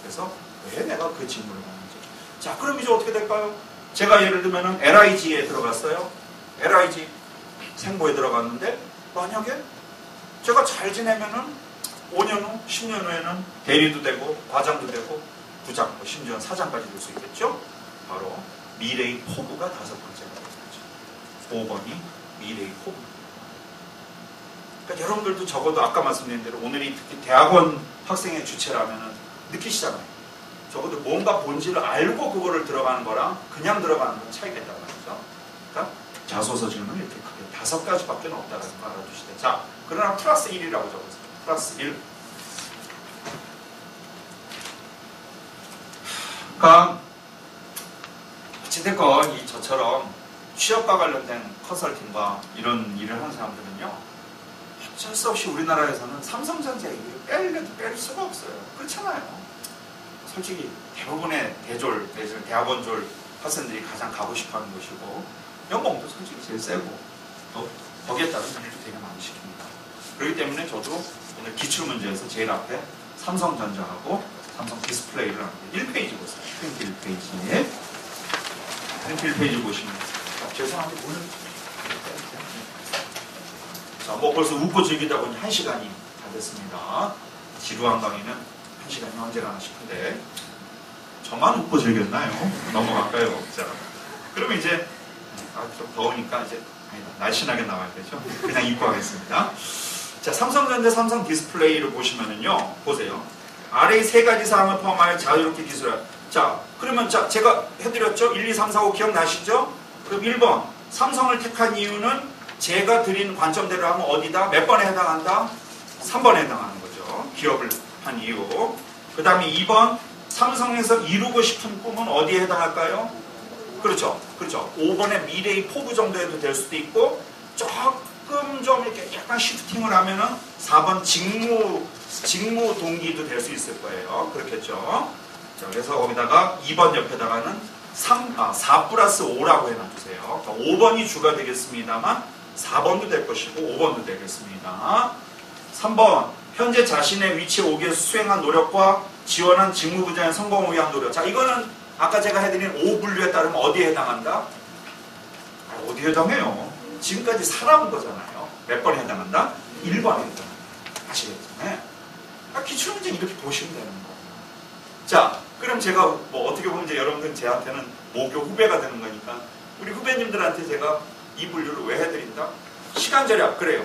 그래서 왜 내가 그 직무를 하는지. 자, 그럼 이제 어떻게 될까요? 제가 예를 들면 LIG에 들어갔어요. LIG 생보에 들어갔는데 만약에 제가 잘 지내면은 5년 후, 10년 후에는 대리도 되고 과장도 되고 부장, 심지어는 사장까지 될 수 있겠죠? 바로 미래의 포부가 다섯 번째가 되겠죠. 5번이 미래의 포부. 그러니까 여러분들도 적어도 아까 말씀드린 대로 오늘이 특히 대학원 학생의 주체라면 느끼시잖아요. 적어도 뭔가 본질을 알고 그거를 들어가는 거랑 그냥 들어가는 건 차이가 있다는 말이죠. 그러니까 자소서 질문 이렇게 크게 5가지밖에 없다는 걸 알아두시되. 자, 그러나 플러스 1이라고 적었어요. 플러스 1. 그러니까 어찌됐건 저처럼 취업과 관련된 컨설팅과 이런 일을 하는 사람들은요, 어쩔 수 없이 우리나라에서는 삼성전자 얘기를 빼려도 뺄 수가 없어요. 그렇잖아요. 솔직히 대부분의 대학원졸 학생들이 가장 가고 싶어하는 곳이고 연봉도 솔직히 제일 세고 또 거기에 따른 일도 되게 많이 시킵니다. 그렇기 때문에 저도 오늘 기출문제에서 제일 앞에 삼성전자하고 삼성 디스플레이를 합니다. 1페이지 보세요. 프린트 1페이지에 프린트 1페이지 보시면 죄송한데 오늘 자, 뭐 벌써 웃고 즐기다 보니 1시간이 다 됐습니다. 지루한 강의는 1시간이 언제나 싶은데 저만 웃고 즐겼나요? 넘어갈까요? 자, 그러면 이제 좀 더우니까 이제 날씬하게 나와야 되죠. 그냥 입고 하겠습니다. 자, 삼성전자 삼성 디스플레이를 보시면은요, 보세요. 아래 세 가지 사항을 포함하여 자유롭게 기술할. 자, 그러면 제가 해드렸죠? 1, 2, 3, 4, 5 기억나시죠? 그럼 1번 삼성을 택한 이유는 제가 드린 관점대로 하면 어디다? 몇 번에 해당한다? 3번에 해당하는 거죠. 기업을 한 이유. 그 다음에 2번 삼성에서 이루고 싶은 꿈은 어디에 해당할까요? 그렇죠. 5번의 미래의 포부 정도에도 될 수도 있고 조금 좀 이렇게 약간 시프팅을 하면은 4번 직무 동기도 될 수 있을 거예요. 그렇겠죠. 자, 그래서 거기다가 2번 옆에다가는 4 플러스 5라고 해놔주세요. 그러니까 5번이 주가 되겠습니다만 4번도 될 것이고 5번도 되겠습니다. 3번 현재 자신의 위치에 오기 위해서 수행한 노력과 지원한 직무 분야의 성공을 위한 노력. 자, 이거는 아까 제가 해드린 5분류에 따르면 어디에 해당한다? 어디에 해당해요? 지금까지 살아온 거잖아요. 몇 번에 해당한다? 1번에 해당한다. 아시겠죠? 네. 기출문제 이렇게 보시면 되는 거예요. 자, 그럼 제가 뭐 어떻게 보면 이제 여러분들 제한테는 모교 후배가 되는 거니까 우리 후배님들한테 제가 이 분류를 왜 해드린다? 시간 절약. 그래요.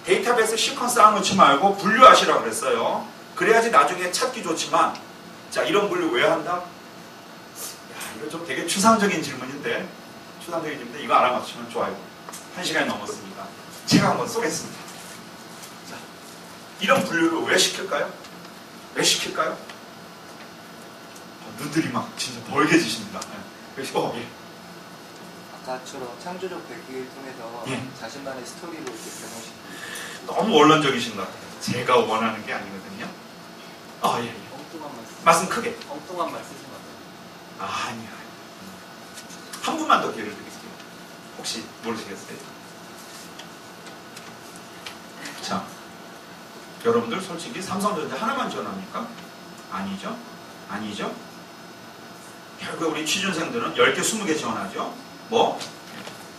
데이터베이스 시퀀스 쌓아놓지 말고 분류하시라고 그랬어요. 그래야지 나중에 찾기 좋지만, 자, 이런 분류 왜 한다? 야, 이거 좀 되게 추상적인 질문인데, 이거 알아맞히면 좋아요. 1시간이 넘었으니까 제가 한번 쏘겠습니다. 자, 이런 분류를 왜 시킬까요? 왜 시킬까요? 눈들이 막 진짜 벌개지십니다. 그래서 예. 아까처럼 창조적 배기를 통해서 예. 자신만의 스토리로 이렇게 변형시키고 너무 원론적이신 것 같아요. 제가 원하는 게 아니거든요. 예. 엉뚱한 말 말씀 크게. 엉뚱한 말 쓰시면 안 돼요. 아니야. 한 분만 더 기회를 드릴게요. 혹시 모르시겠어요? 자, 여러분들 솔직히 삼성전자 하나만 지원합니까? 아니죠? 아니죠? 결국 우리 취준생들은 10개, 20개 지원하죠? 뭐?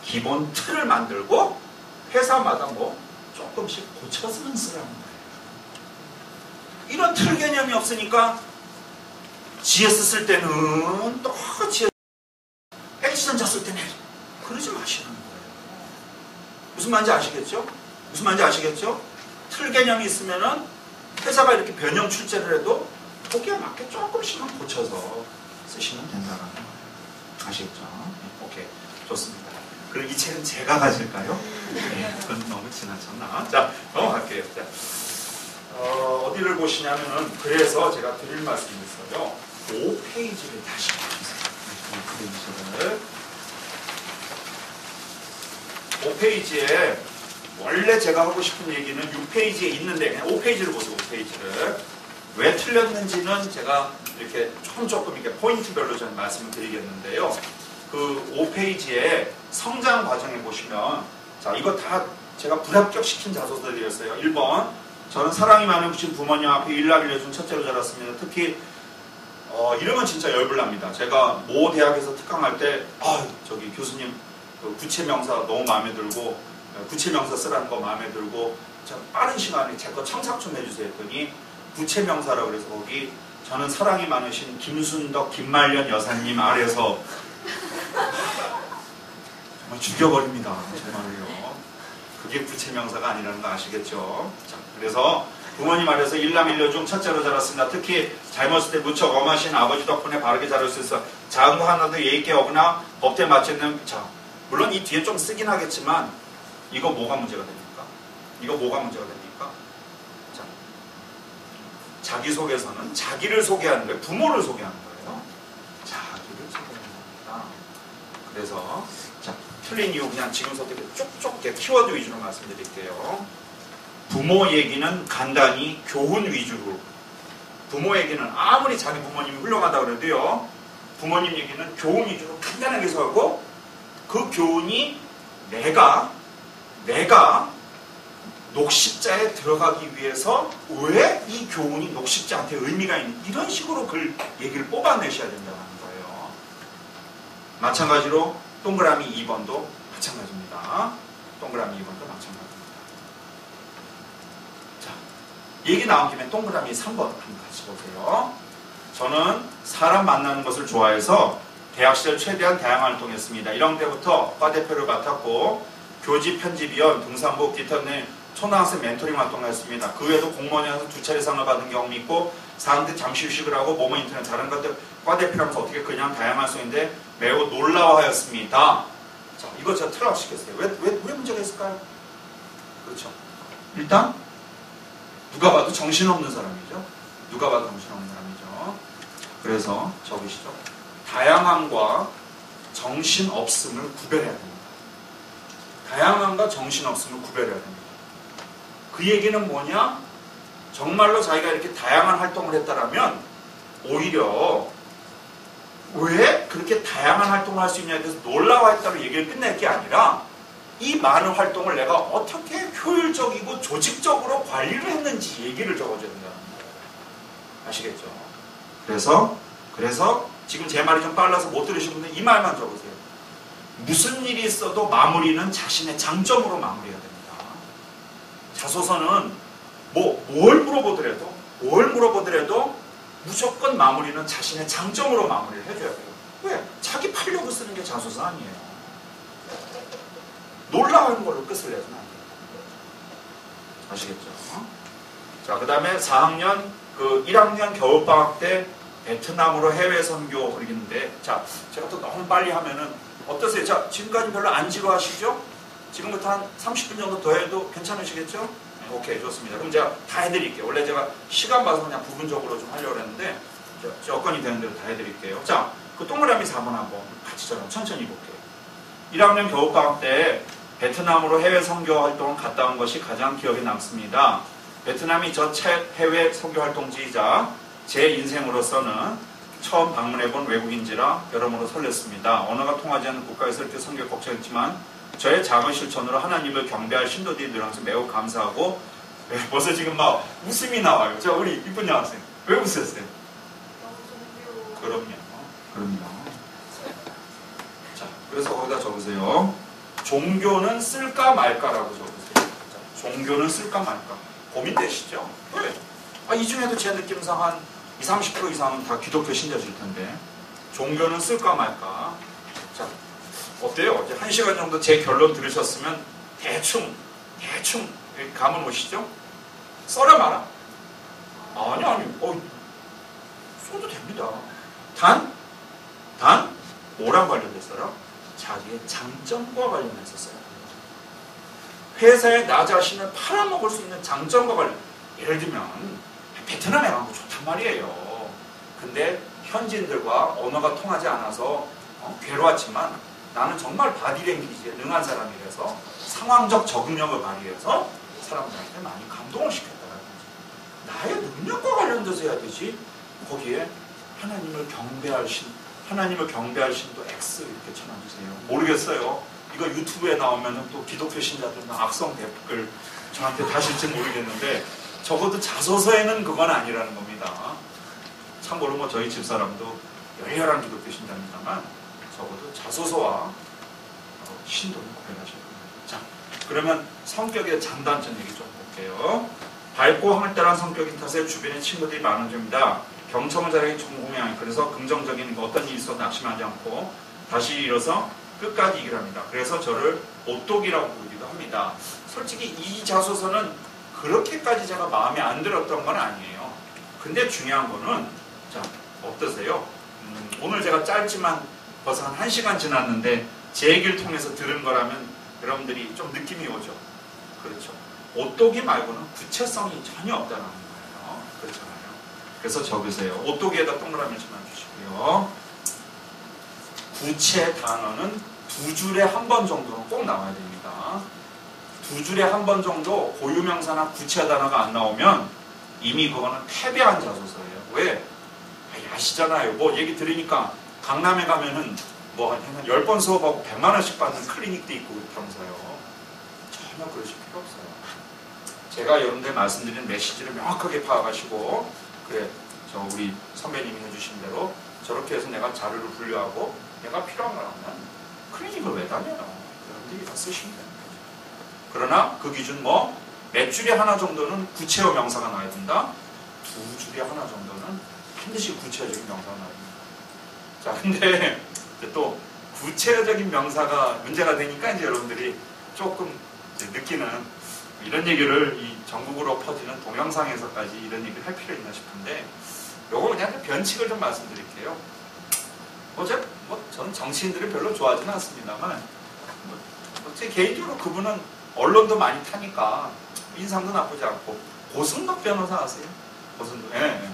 기본 틀을 만들고 회사마다 뭐 조금씩 고쳐서는 쓰라는 거예요. 이런 틀 개념이 없으니까 GS 쓸 때는 또 GS, H전자 쓸 때는 그러지 마시는 거예요. 무슨 말인지 아시겠죠? 무슨 말인지 아시겠죠? 틀 개념이 있으면은 회사가 이렇게 변형 출제를 해도 거기에 맞게 조금씩만 고쳐서 쓰시면 된다는 거예요. 아시겠죠? 네, 오케이. 좋습니다. 그럼 이 책은 제가 가질까요? 네, 그건 너무 지나쳤나? 자, 넘어갈게요. 자, 어디를 보시냐면은, 그래서 제가 드릴 말씀이 있어요. 5페이지를 다시 보세요. 5페이지에 원래 제가 하고 싶은 얘기는 6페이지에 있는데 그냥 5페이지를 보세요. 5페이지를 왜 틀렸는지는 제가 이렇게 조금 이렇게 포인트별로 저는 말씀을 드리겠는데요. 그 5페이지에 성장 과정에 보시면, 자, 이거 다 제가 불합격시킨 자소서들이었어요. 1번, 저는 사랑이 많으신 부모님 앞에 일날 일해준 첫째로 자랐습니다. 특히 이러면 진짜 열불납니다. 제가 모 대학에서 특강할 때 저기 교수님 그 구체명사 너무 마음에 들고 구체명사 쓰라는 거 마음에 들고 빠른 시간에 제 거 청탁 좀 해주세요 했더니 구체명사라고 그래서 거기 저는 사랑이 많으신 김순덕 김말년 여사님 아래서 정말 죽여버립니다. 정말요. 그게 구체명사가 아니라는 거 아시겠죠? 자, 그래서 부모님 아래서 일남 일녀 중 첫째로 자랐습니다. 특히 젊었을 때 무척 엄하신 아버지 덕분에 바르게 자랄 수 있어 작은 거 하나도 예의 있게 어거나 법대에 맞추는, 자, 물론 이 뒤에 좀 쓰긴 하겠지만 이거 뭐가 문제가 됩니까? 이거 뭐가 문제가 됩니까? 자, 자기소개서는 자기를 소개하는 거예요. 부모를 소개하는 거예요. 자기를 소개하는 겁니다. 그래서 자, 틀린 이유 그냥 지금부터 쭉쭉 키워드 위주로 말씀드릴게요. 부모 얘기는 간단히 교훈 위주로. 부모 얘기는 아무리 자기 부모님이 훌륭하다고 그래도요, 부모님 얘기는 교훈 위주로 간단하게 해서하고, 그 교훈이 내가 녹십자에 들어가기 위해서 왜 이 교훈이 녹십자한테 의미가 있는, 이런 식으로 그 얘기를 뽑아내셔야 된다는 거예요. 마찬가지로 동그라미 2번도 마찬가지입니다. 동그라미 2번도 마찬가지입니다. 자, 얘기 나온 김에 동그라미 3번 한번 같이 보세요. 저는 사람 만나는 것을 좋아해서 대학 시절 최대한 다양한 활동했습니다. 1학년 때부터 과대표를 맡았고 교직 편집위원, 등산부, 기타 등 초등학생 멘토링 활동을 했습니다. 그 외에도 공무원에서 2차례 상을 받은 경험이 있고 4학년 때 잠시 휴식을 하고 모모 인터넷 다른 것들 과대표라면서 어떻게 그냥 다양한 수인데 매우 놀라워하였습니다. 자, 이거 제가 트라우마 시켰어요. 왜 문제가 있을까요? 그렇죠. 일단 누가 봐도 정신없는 사람이죠. 누가 봐도 정신없는 사람이죠. 그래서 적으시죠. 다양함과 정신없음을 구별해야 됩니다. 다양함과 정신없음을 구별해야 됩니다. 그 얘기는 뭐냐? 정말로 자기가 이렇게 다양한 활동을 했다라면 오히려 왜 그렇게 다양한 활동을 할 수 있냐에 대해서 놀라워했다고 얘기를 끝낼 게 아니라 이 많은 활동을 내가 어떻게 효율적이고 조직적으로 관리를 했는지 얘기를 적어줘야 된다는 거예요. 아시겠죠? 그래서 지금 제 말이 좀 빨라서 못 들으신 분들 이 말만 적으세요. 무슨 일이 있어도 마무리는 자신의 장점으로 마무리해야 됩니다. 자소서는 뭘 물어보더라도 무조건 마무리는 자신의 장점으로 마무리를 해줘야 돼요. 왜? 자기 팔려고 쓰는 게 자소서 아니에요. 놀라운 걸로 끝을 내서는 안 돼요. 아시겠죠? 자, 그 다음에 4학년, 1학년 겨울방학 때 베트남으로 해외 선교 그러겠는데, 자, 제가 또 너무 빨리 하면은 어떠세요? 자, 지금까지 별로 안 지루하시죠? 지금부터 한 30분 정도 더 해도 괜찮으시겠죠? 네, 오케이, 좋습니다. 그럼 제가 다 해드릴게요. 원래 제가 시간 봐서 그냥 부분적으로 좀 하려고 했는데, 여건이 되는 대로 다 해드릴게요. 자, 그 동그라미 4번 한번 같이 저랑 천천히 볼게요. 1학년 겨울방학 때 베트남으로 해외 선교 활동을 갔다 온 것이 가장 기억에 남습니다. 베트남이 저 첫 해외 선교 활동지이자 제 인생으로서는 처음 방문해본 외국인지라 여러모로 설렜습니다. 언어가 통하지 않는 국가에서 이렇게 선교를 걱정했지만 저의 작은 실천으로 하나님을 경배할 신도들이 늘어나서 매우 감사하고, 벌써 지금 막 웃음이 나와요. 자, 우리 이쁜 여학생 왜 웃으셨어요? 너무 종교. 그럼요. 자, 그래서 거기다 적으세요. 종교는 쓸까 말까라고 적으세요. 자, 종교는 쓸까 말까. 고민되시죠? 왜? 이 중에도 제 느낌상 한 20, 30% 이상은 다 기독교 신자실 텐데 종교는 쓸까 말까. 자, 어때요? 이제 1시간 정도 제 결론 들으셨으면 대충 감은 오시죠? 써라 마라? 아니, 써도 됩니다. 단 뭐랑 관련됐어요? 자기의 장점과 관련해서 써요. 회사에 나 자신을 팔아먹을 수 있는 장점과 관련. 예를 들면 베트남에 가는 거 좋단 말이에요. 근데 현지인들과 언어가 통하지 않아서 괴로웠지만 나는 정말 바디랭귀지에 능한 사람이라서 상황적 적응력을 발휘해서 사람들한테 많이 감동을 시켰다는 거지. 나의 능력과 관련돼서 해야 되지. 거기에 하나님을 경배할 신도 X 이렇게 쳐놔주세요. 모르겠어요. 이거 유튜브에 나오면 또 기독교 신자들 악성 댓글 저한테 다실지 모르겠는데 적어도 자소서에는 그건 아니라는 겁니다. 참고로 뭐 저희 집사람도 열렬한 기독교 신자입니다만 적어도 자소서와 신도는 구별하셔야 됩니다. 자, 그러면 성격의 장단점 얘기 좀 볼게요. 밝고 활달한 성격인 탓에 주변에 친구들이 많은 점입니다. 경청을 잘하기 전공량이, 그래서 긍정적인 어떤 일이 있어도 낙심하지 않고 다시 일어서 끝까지 이기를 합니다. 그래서 저를 오똑이라고 부르기도 합니다. 솔직히 이 자소서는 그렇게까지 제가 마음에 안 들었던 건 아니에요. 근데 중요한 거는, 자, 어떠세요? 오늘 제가 짧지만 벌써 한 1시간 지났는데 제 얘기를 통해서 들은 거라면 여러분들이 좀 느낌이 오죠? 그렇죠. 오똑이 말고는 구체성이 전혀 없다는 거예요. 그렇잖아요. 그래서 적으세요. 오똑이에다 동그라미 쳐놔주시고요. 구체 단어는 2줄에 한 번 정도는 꼭 나와야 됩니다. 2줄에 한 번 정도 고유명사나 구체 단어가 안 나오면 이미 그거는 패배한 자소서예요. 왜? 아시잖아요. 뭐 얘기 들으니까 강남에 가면은 뭐 한 10번 수업하고 100만 원씩 받는 클리닉도 있고 그렇다면서요. 전혀 그러실 필요 없어요. 제가 여러분들 말씀드린 메시지를 명확하게 파악하시고, 그래, 저 우리 선배님이 해주신 대로 저렇게 해서 내가 자료를 분류하고 내가 필요한 걸 하면 클리닉을 왜 다녀요? 여러분들이 다 쓰시면 됩니다. 그러나 그 기준 몇 줄에 하나 정도는 구체어 명사가 나와야 된다. 2줄에 하나 정도는 반드시 구체적인 명사가 나와야 됩니다. 자, 근데 또 구체적인 명사가 문제가 되니까 이제 여러분들이 조금 이제 느끼는, 이런 얘기를 이 전국으로 퍼지는 동영상에서까지 이런 얘기를 할 필요 있나 싶은데, 요거 그냥 변칙을 좀 말씀드릴게요. 저는 정치인들을 별로 좋아하지는 않습니다만, 제 개인적으로 그분은 언론도 많이 타니까 인상도 나쁘지 않고, 고승덕 변호사 아세요? 고승덕. 예.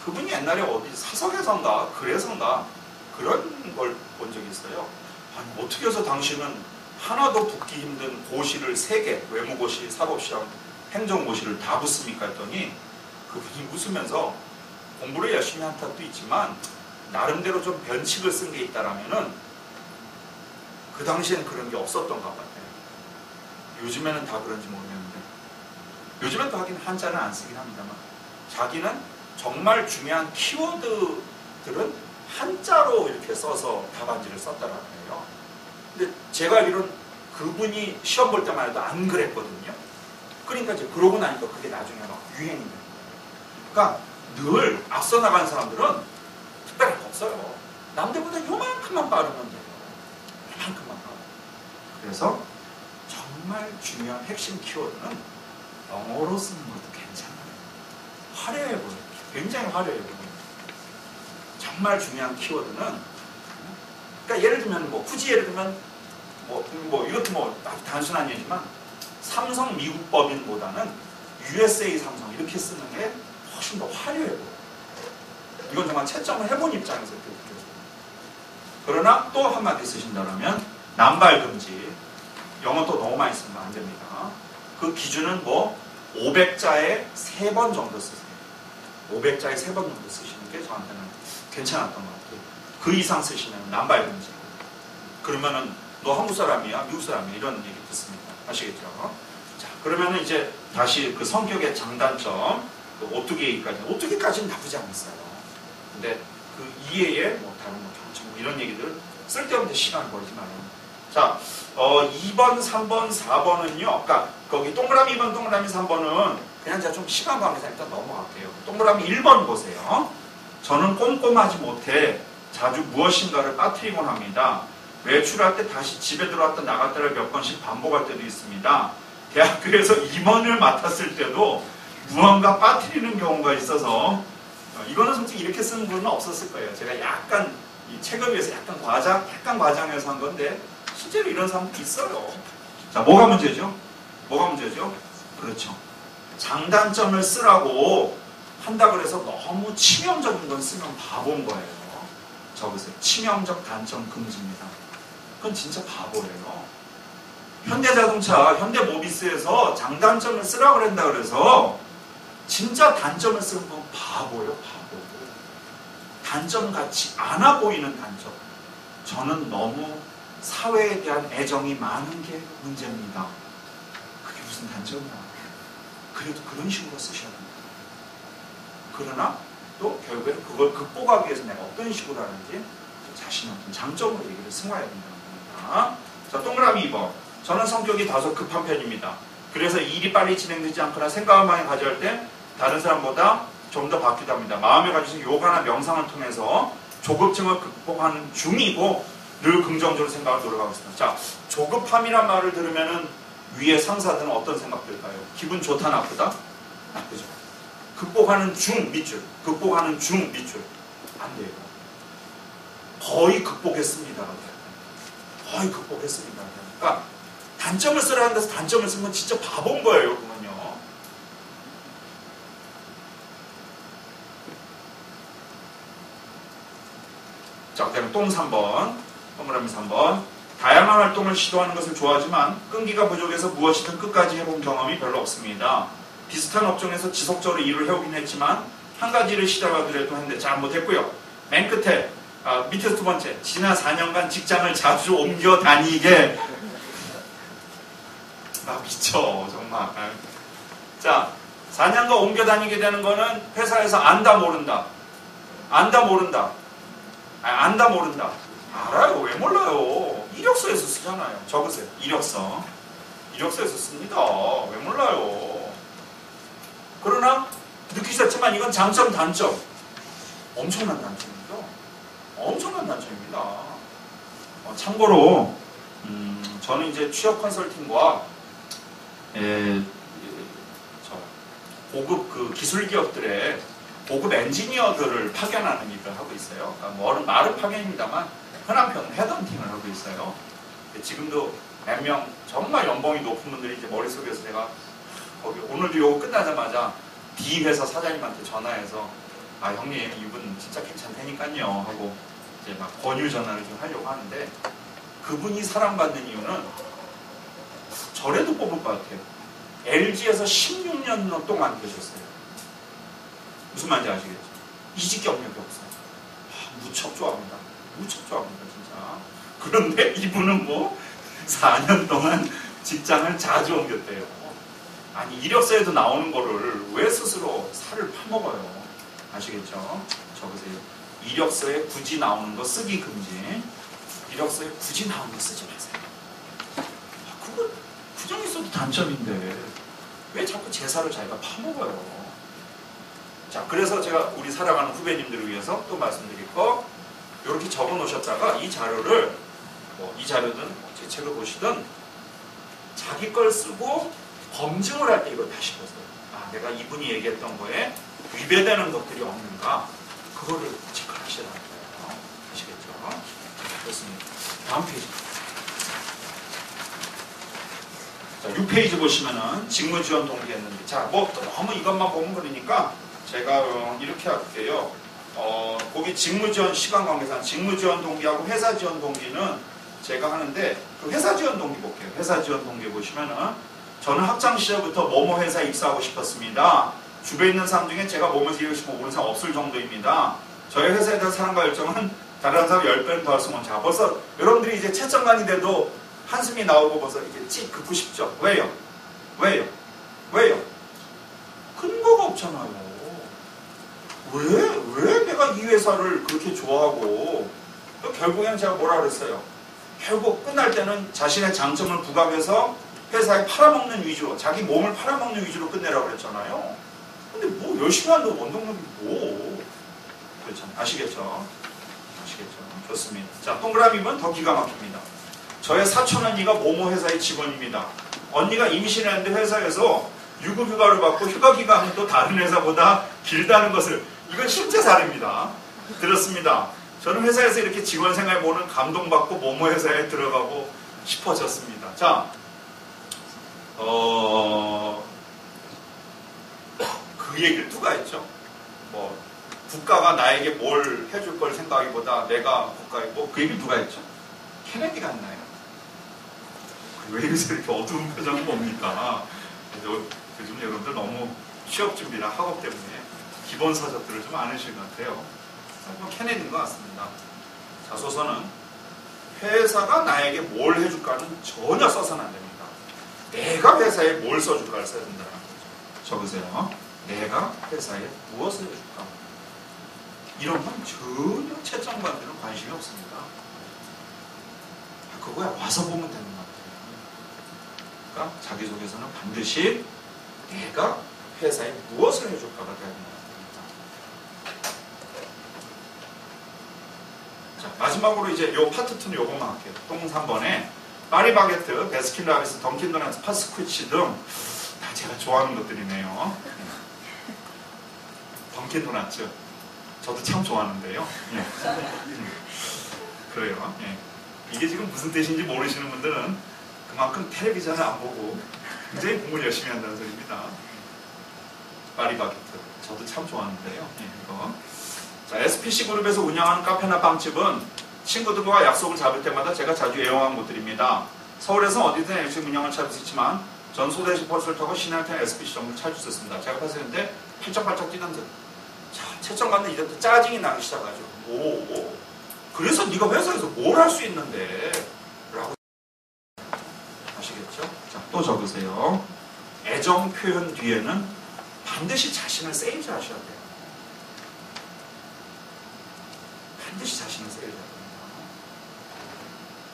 그분이 옛날에 어디 사석에선가 글에선가 그런 걸 본 적이 있어요. 아니, 어떻게 해서 당신은 하나도 붙기 힘든 고시를 3개, 외무고시, 사법시험, 행정고시를 다 붙습니까? 했더니 그분이 웃으면서 공부를 열심히 한 탓도 있지만 나름대로 좀 변칙을 쓴 게 있다라면은 그 당시엔 그런 게 없었던 것 같아요. 요즘에는 다 그런지 모르겠는데, 요즘엔 또 하긴 한자는 안 쓰긴 합니다만, 자기는 정말 중요한 키워드들은 한자로 이렇게 써서 답안지를 썼다라는 거예요. 근데 제가 알기로는 그분이 시험 볼 때만 해도 안 그랬거든요. 그러니까 이제 그러고 나니까 그게 나중에 막 유행이 되는 거예요. 그러니까 늘 앞서 나간 사람들은 특별할 거 없어요. 남들보다 요만큼만 빠르면 돼요. 요만큼만 빠르면. 그래서 정말 중요한 핵심 키워드는 영어로 쓰는 것도 괜찮아요. 화려해 보여요. 굉장히 화려해 보여요. 정말 중요한 키워드는, 그러니까 예를 들면 굳이 예를 들면 이것도 아주 단순한 얘기지만 삼성 미국 법인보다는 USA 삼성 이렇게 쓰는 게 훨씬 더 화려해 보여요. 이건 정말 채점을 해본 입장에서 이렇게 느껴져요. 그러나 또 한마디 쓰신다면 남발 금지. 영어 또 너무 많이 쓰면 안 됩니다. 그 기준은 500자에 3번 정도 쓰세요. 500자에 3번 정도 쓰시는 게 저한테는 괜찮았던 것 같아요. 그 이상 쓰시면 남발 금지. 그러면은 너 한국 사람이야, 미국 사람이야 이런 얘기 듣습니다. 아시겠죠? 자, 그러면은 이제 다시 그 성격의 장단점, 그 오뚜기까지는 나쁘지 않았어요. 근데 그 이외에 다른 경청 이런 얘기들 쓸데없는 시간을 버리지 말아요. 자, 2번, 3번, 4번은요. 그러니까 거기 동그라미 2번, 동그라미 3번은 그냥 제가 좀 시간 관계상 일단 넘어갈게요. 동그라미 1번 보세요. 저는 꼼꼼하지 못해 자주 무엇인가를 빠뜨리곤 합니다. 외출할 때 다시 집에 들어왔다 나갔다를 몇 번씩 반복할 때도 있습니다. 대학교에서 임원을 맡았을 때도 무언가 빠뜨리는 경우가 있어서 이거는 솔직히 이렇게 쓰는 분은 없었을 거예요. 제가 약간 이 책을 위해서 약간 과장해서 한 건데 실제로 이런 사람도 있어요. 자, 뭐가 문제죠? 그렇죠. 장단점을 쓰라고 한다 그래서 너무 치명적인 건 쓰면 바보인 거예요. 적으세요. 치명적 단점 금지입니다. 그건 진짜 바보예요. 현대자동차, 현대모비스에서 장단점을 쓰라고 그런다 그래서 진짜 단점을 쓰는 건 바보예요. 바보. 단점 같이 않아 보이는 단점. 저는 너무 사회에 대한 애정이 많은 게 문제입니다. 그게 무슨 단점이야. 그래도 그런 식으로 쓰셔야 됩니다. 그러나 또 결국에는 그걸 극복하기 위해서 내가 어떤 식으로 하는지 자신의 어떤 장점으로 얘기를 승화해야 된다는 겁니다. 자, 동그라미 2번. 저는 성격이 다소 급한 편입니다. 그래서 일이 빨리 진행되지 않거나 생각을 많이 가져갈 때 다른 사람보다 좀 더 바뀌다 합니다. 마음에 가지신 요가나 명상을 통해서 조급증을 극복하는 중이고 늘 긍정적으로 생각을 노력하고 있습니다. 자, 조급함이란 말을 들으면은 위에 상사들은 어떤 생각 들까요? 기분 좋다, 나쁘다? 나쁘죠. 극복하는 중, 밑줄. 극복하는 중, 밑줄. 안 돼요. 거의 극복했습니다. 거의 극복했습니다. 그러니까 단점을 쓰라는 데서 단점을 쓰면 진짜 바본 거예요. 그건요. 자, 그다음에 똥 3번. 동그라미 3번. 다양한 활동을 시도하는 것을 좋아하지만 끈기가 부족해서 무엇이든 끝까지 해본 경험이 별로 없습니다. 비슷한 업종에서 지속적으로 일을 해오긴 했지만 한 가지를 시도하기로 했는데 잘 못했고요. 맨 끝에 밑에서 두 번째. 지난 4년간 직장을 자주 옮겨 다니게. 나 미쳐 정말. 자, 4년간 옮겨 다니게 되는 거는 회사에서 안다 모른다. 안다 모른다. 안다 모른다. 알아요. 왜 몰라요. 이력서에서 쓰잖아요. 적으세요. 이력서. 이력서에서 씁니다. 왜 몰라요. 그러나 느끼셨지만 이건 장점, 단점. 엄청난 단점이죠. 엄청난 단점입니다. 참고로 저는 이제 취업 컨설팅과 고급 그 기술 기업들의 고급 엔지니어들을 파견하는 일을 하고 있어요. 그러니까 말은 파견입니다만 흔한 표현은 헤드헌팅을 하고 있어요. 지금도 몇 명 정말 연봉이 높은 분들이 이제 머릿속에서 제가 거기 오늘도 요거 끝나자마자 D 회사 사장님한테 전화해서 형님 이분 진짜 괜찮다니까요 하고 이제 막 권유 전화를 좀 하려고 하는데 그분이 사랑받는 이유는 저래도 뽑을 것 같아요. LG에서 16년 동안 계셨어요. 무슨 말인지 아시겠죠? 이직 경력이 없어요. 무척 좋아합니다. 무척 좋아합니다, 진짜. 그런데 이분은 4년 동안 직장을 자주 옮겼대요. 아니, 이력서에도 나오는 거를 왜 스스로 살을 파먹어요? 아시겠죠? 적으세요. 이력서에 굳이 나오는 거 쓰기 금지. 이력서에 굳이 나오는 거 쓰지 마세요. 그거 부정이 있어도 단점인데 왜 자꾸 제 살을 자기가 파먹어요? 자, 그래서 제가 우리 사랑하는 후배님들을 위해서 또 말씀드릴 거 이렇게 적어 놓으셨다가 이 자료를 뭐 이 자료든 제 책을 보시든 자기 걸 쓰고 검증을 할 때 이걸 다시 보세요. 아, 내가 이분이 얘기했던 거에 위배되는 것들이 없는가? 그거를 체크를 하시라는 거예요. 아시겠죠? 좋습니다. 다음 페이지. 자, 6페이지 보시면은 직무지원 동기 했는데, 자, 뭐 너무 이것만 보면 그러니까 제가 이렇게 할게요. 거기 직무지원 시간 관계상 직무지원 동기하고 회사지원 동기는 제가 하는데 그 회사지원 동기 볼게요. 회사지원 동기 보시면은 저는 학창 시절부터 뭐뭐 회사에 입사하고 싶었습니다. 주변에 있는 사람 중에 제가 뭐뭐 일하고 싶어 오는 사람 없을 정도입니다. 저희 회사에 대한 사랑과 열정은 다른 사람 10배는 더 할 수 없는. 자, 벌써 여러분들이 이제 채점관이 돼도 한숨이 나오고 벌써 이렇게 찌 긋고 싶죠. 왜요? 왜요? 왜요? 근거가 없잖아요. 왜 내가 이 회사를 그렇게 좋아하고, 결국엔 제가 뭐라 그랬어요? 결국 끝날 때는 자신의 장점을 부각해서 회사에 팔아먹는 위주로, 자기 몸을 팔아먹는 위주로 끝내라고 그랬잖아요. 근데 뭐 열심히 한다고 원동력이 뭐. 그렇죠. 아시겠죠? 아시겠죠? 좋습니다. 자, 동그라미면 더 기가 막힙니다. 저의 사촌 언니가 모모 회사의 직원입니다. 언니가 임신했는데 회사에서 유급 휴가를 받고 휴가 기간은 또 다른 회사보다 길다는 것을, 이건 실제 사례입니다. 들었습니다. 저는 회사에서 이렇게 직원 생활 보는 감동받고 모모 회사에 들어가고 싶어졌습니다. 자, 그 얘기를 누가 했죠? 뭐 국가가 나에게 뭘 해줄 걸 생각하기보다 내가 국가에 그 얘기를 누가 했죠? 케네디가 했나요? 왜 이렇게 어두운 표정을 봅니까? 요즘 여러분들 너무 취업 준비나 학업 때문에 기본 서적들을 좀 안 하시는 것 같아요. 케네디인 것 같습니다. 자소서는 회사가 나에게 뭘 해줄까는 전혀 써서는 안 됩니다. 내가 회사에 뭘 써줄까를 써야 된다는 거죠. 적으세요. 내가 회사에 무엇을 해줄까? 이런 건 전혀 채점관들은 관심이 없습니다. 그거야 와서 보면 되는 것 같아요. 그러니까 자기소개서는 반드시 내가 회사에 무엇을 해줄까가 돼야 되는 것 같습니다. 자, 마지막으로 이제 요 파트 2는 요것만 할게요. 동 3번에 파리바게트, 베스킨라빈스, 던킨도너츠, 파스쿠치 등 다 제가 좋아하는 것들이네요. 던킨도너츠 저도 참 좋아하는데요. 예. 그래요. 예. 이게 지금 무슨 뜻인지 모르시는 분들은 그만큼 텔레비전을 안 보고 굉장히 공부를 열심히 한다는 소리입니다. 파리바게트 저도 참 좋아하는데요. 예, 이거. 자, SPC 그룹에서 운영하는 카페나 빵집은 친구들과 약속을 잡을 때마다 제가 자주 애용한 곳들입니다. 서울에서 어디든 일찍 운영을 찾을 수 있지만 전 소대시 버스를 타고 시내를 SPC 정문을 찾을 수 있었습니다. 제가 봤을 때 팔짝팔짝 뛰는 듯. 자, 채점관은 이제부터 짜증이 나기 시작하죠. 오. 그래서 네가 회사에서 뭘 할 수 있는데? 라고. 아시겠죠? 자, 또 적으세요. 애정 표현 뒤에는 반드시 자신을 세이지 하셔야 돼요. 반드시 자신을 세이지 해야 됩니다.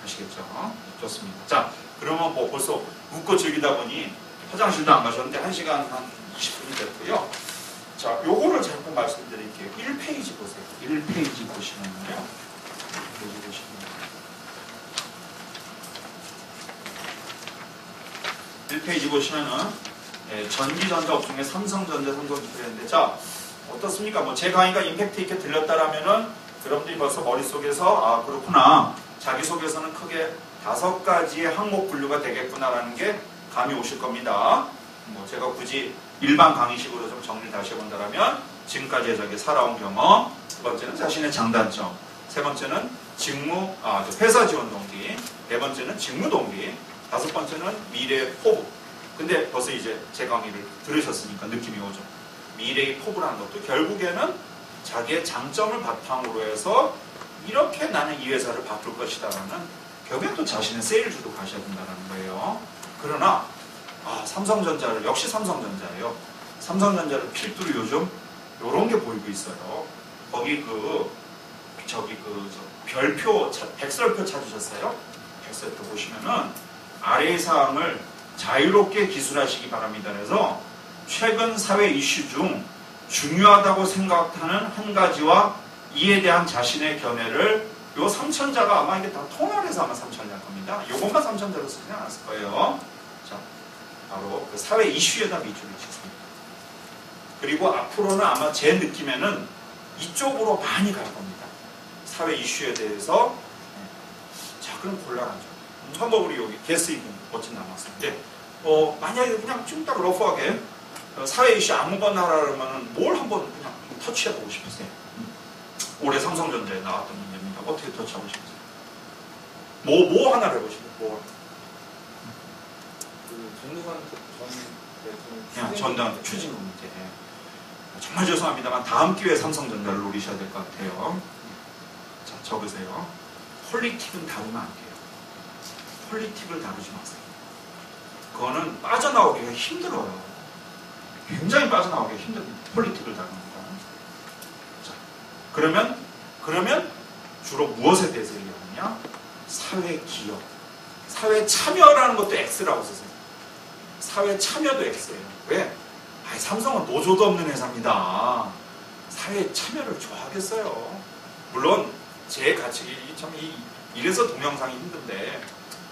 아시겠죠? 좋습니다. 자, 그러면 뭐 벌써 웃고 즐기다 보니 화장실도 안 가셨는데 1시간 한 20분이 됐고요. 자, 요거를 잠깐 말씀드릴게요. 1페이지 보세요. 1페이지 보시면요. 1페이지 보시면은 전기전자 업종의 삼성전자, 삼성전자 했는데, 자, 어떻습니까? 뭐 제 강의가 임팩트 있게 들렸다라면은 여러분들이 벌써 머릿속에서 아, 그렇구나. 자기소개서는 크게 5가지의 항목 분류가 되겠구나라는 게 감이 오실 겁니다. 뭐 제가 굳이 일반 강의식으로 좀 정리를 다시 해본다면 지금까지 저기 살아온 경험, 두 번째는 자신의 장단점, 세 번째는 회사 지원 동기, 네 번째는 직무 동기, 다섯 번째는 미래의 포부. 근데 벌써 이제 제 강의를 들으셨으니까 느낌이 오죠. 미래의 포부라는 것도 결국에는 자기의 장점을 바탕으로 해서 이렇게 나는 이 회사를 바꿀 것이다라는 결국엔 또 자신의 세일즈도 가셔야 된다는 거예요. 그러나 삼성전자를 역시 삼성전자예요. 삼성전자를 필두로 요즘 요런 게 보이고 있어요. 거기 별표 백설표 찾으셨어요? 백설표 보시면은 아래의 사항을 자유롭게 기술하시기 바랍니다. 그래서 최근 사회 이슈 중 중요하다고 생각하는 한 가지와 이에 대한 자신의 견해를 요 삼천자가 아마 이게 다 통합해서 아마 삼천자일 겁니다. 요것만 삼천자로 쓰지 않았을 거예요. 자, 바로 그 사회 이슈에다 밑줄을 치습니다. 그리고 앞으로는 아마 제 느낌에는 이쪽으로 많이 갈 겁니다. 사회 이슈에 대해서. 자, 그럼 곤란하죠. 한번 우리 여기 게스 입은 멋진 남학생인데, 만약에 그냥 좀 딱 러프하게 사회 이슈 아무거나 하라면 뭘 한번 그냥 터치해보고 싶으세요? 올해 삼성전자에 나왔던 문제입니다. 어떻게 터치하고 싶으세요? 뭐 하나를 해보시죠. 뭐. 전두환 그냥 전당 추진 문제. 정말 죄송합니다만 다음 기회에 삼성전자를 노리셔야 될 것 같아요. 자, 적으세요. 폴리틱은 다루면 안 돼요. 폴리틱을 다루지 마세요. 그거는 빠져나오기가 힘들어요. 굉장히 빠져나오기가 힘듭니다. 폴리틱을 다루는 거. 자, 그러면 주로 무엇에 대해서 얘기하느냐? 사회 기여. 사회 참여라는 것도 X라고 쓰세요. 사회 참여도 X예요. 왜? 삼성은 노조도 없는 회사입니다. 사회 참여를 좋아하겠어요. 물론 제 가치기 참 이래서 동영상이 힘든데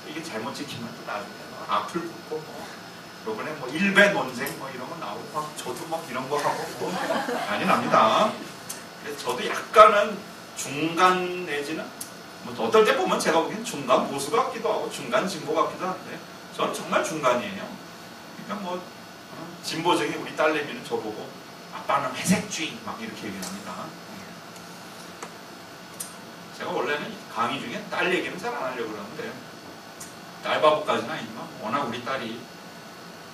이게 잘못 찍히면 또 나중에 악플 붙고 요번에 일배 논쟁 이런 거 나오고 막 저도 막 이런 거 하고 난리 납니다. 그래서 저도 약간은 중간 내지는 어떨 때 보면 제가 보기엔 중간 보수 같기도 하고 중간 진보 같기도 한데 저는 정말 중간이에요. 그러니까 진보적인 우리 딸내미는 저보고 아빠는 회색주의 막 이렇게 얘기합니다. 제가 원래는 강의 중에 딸 얘기는 잘 안 하려고 그러는데 딸바보까지는 아니지만 워낙 우리 딸이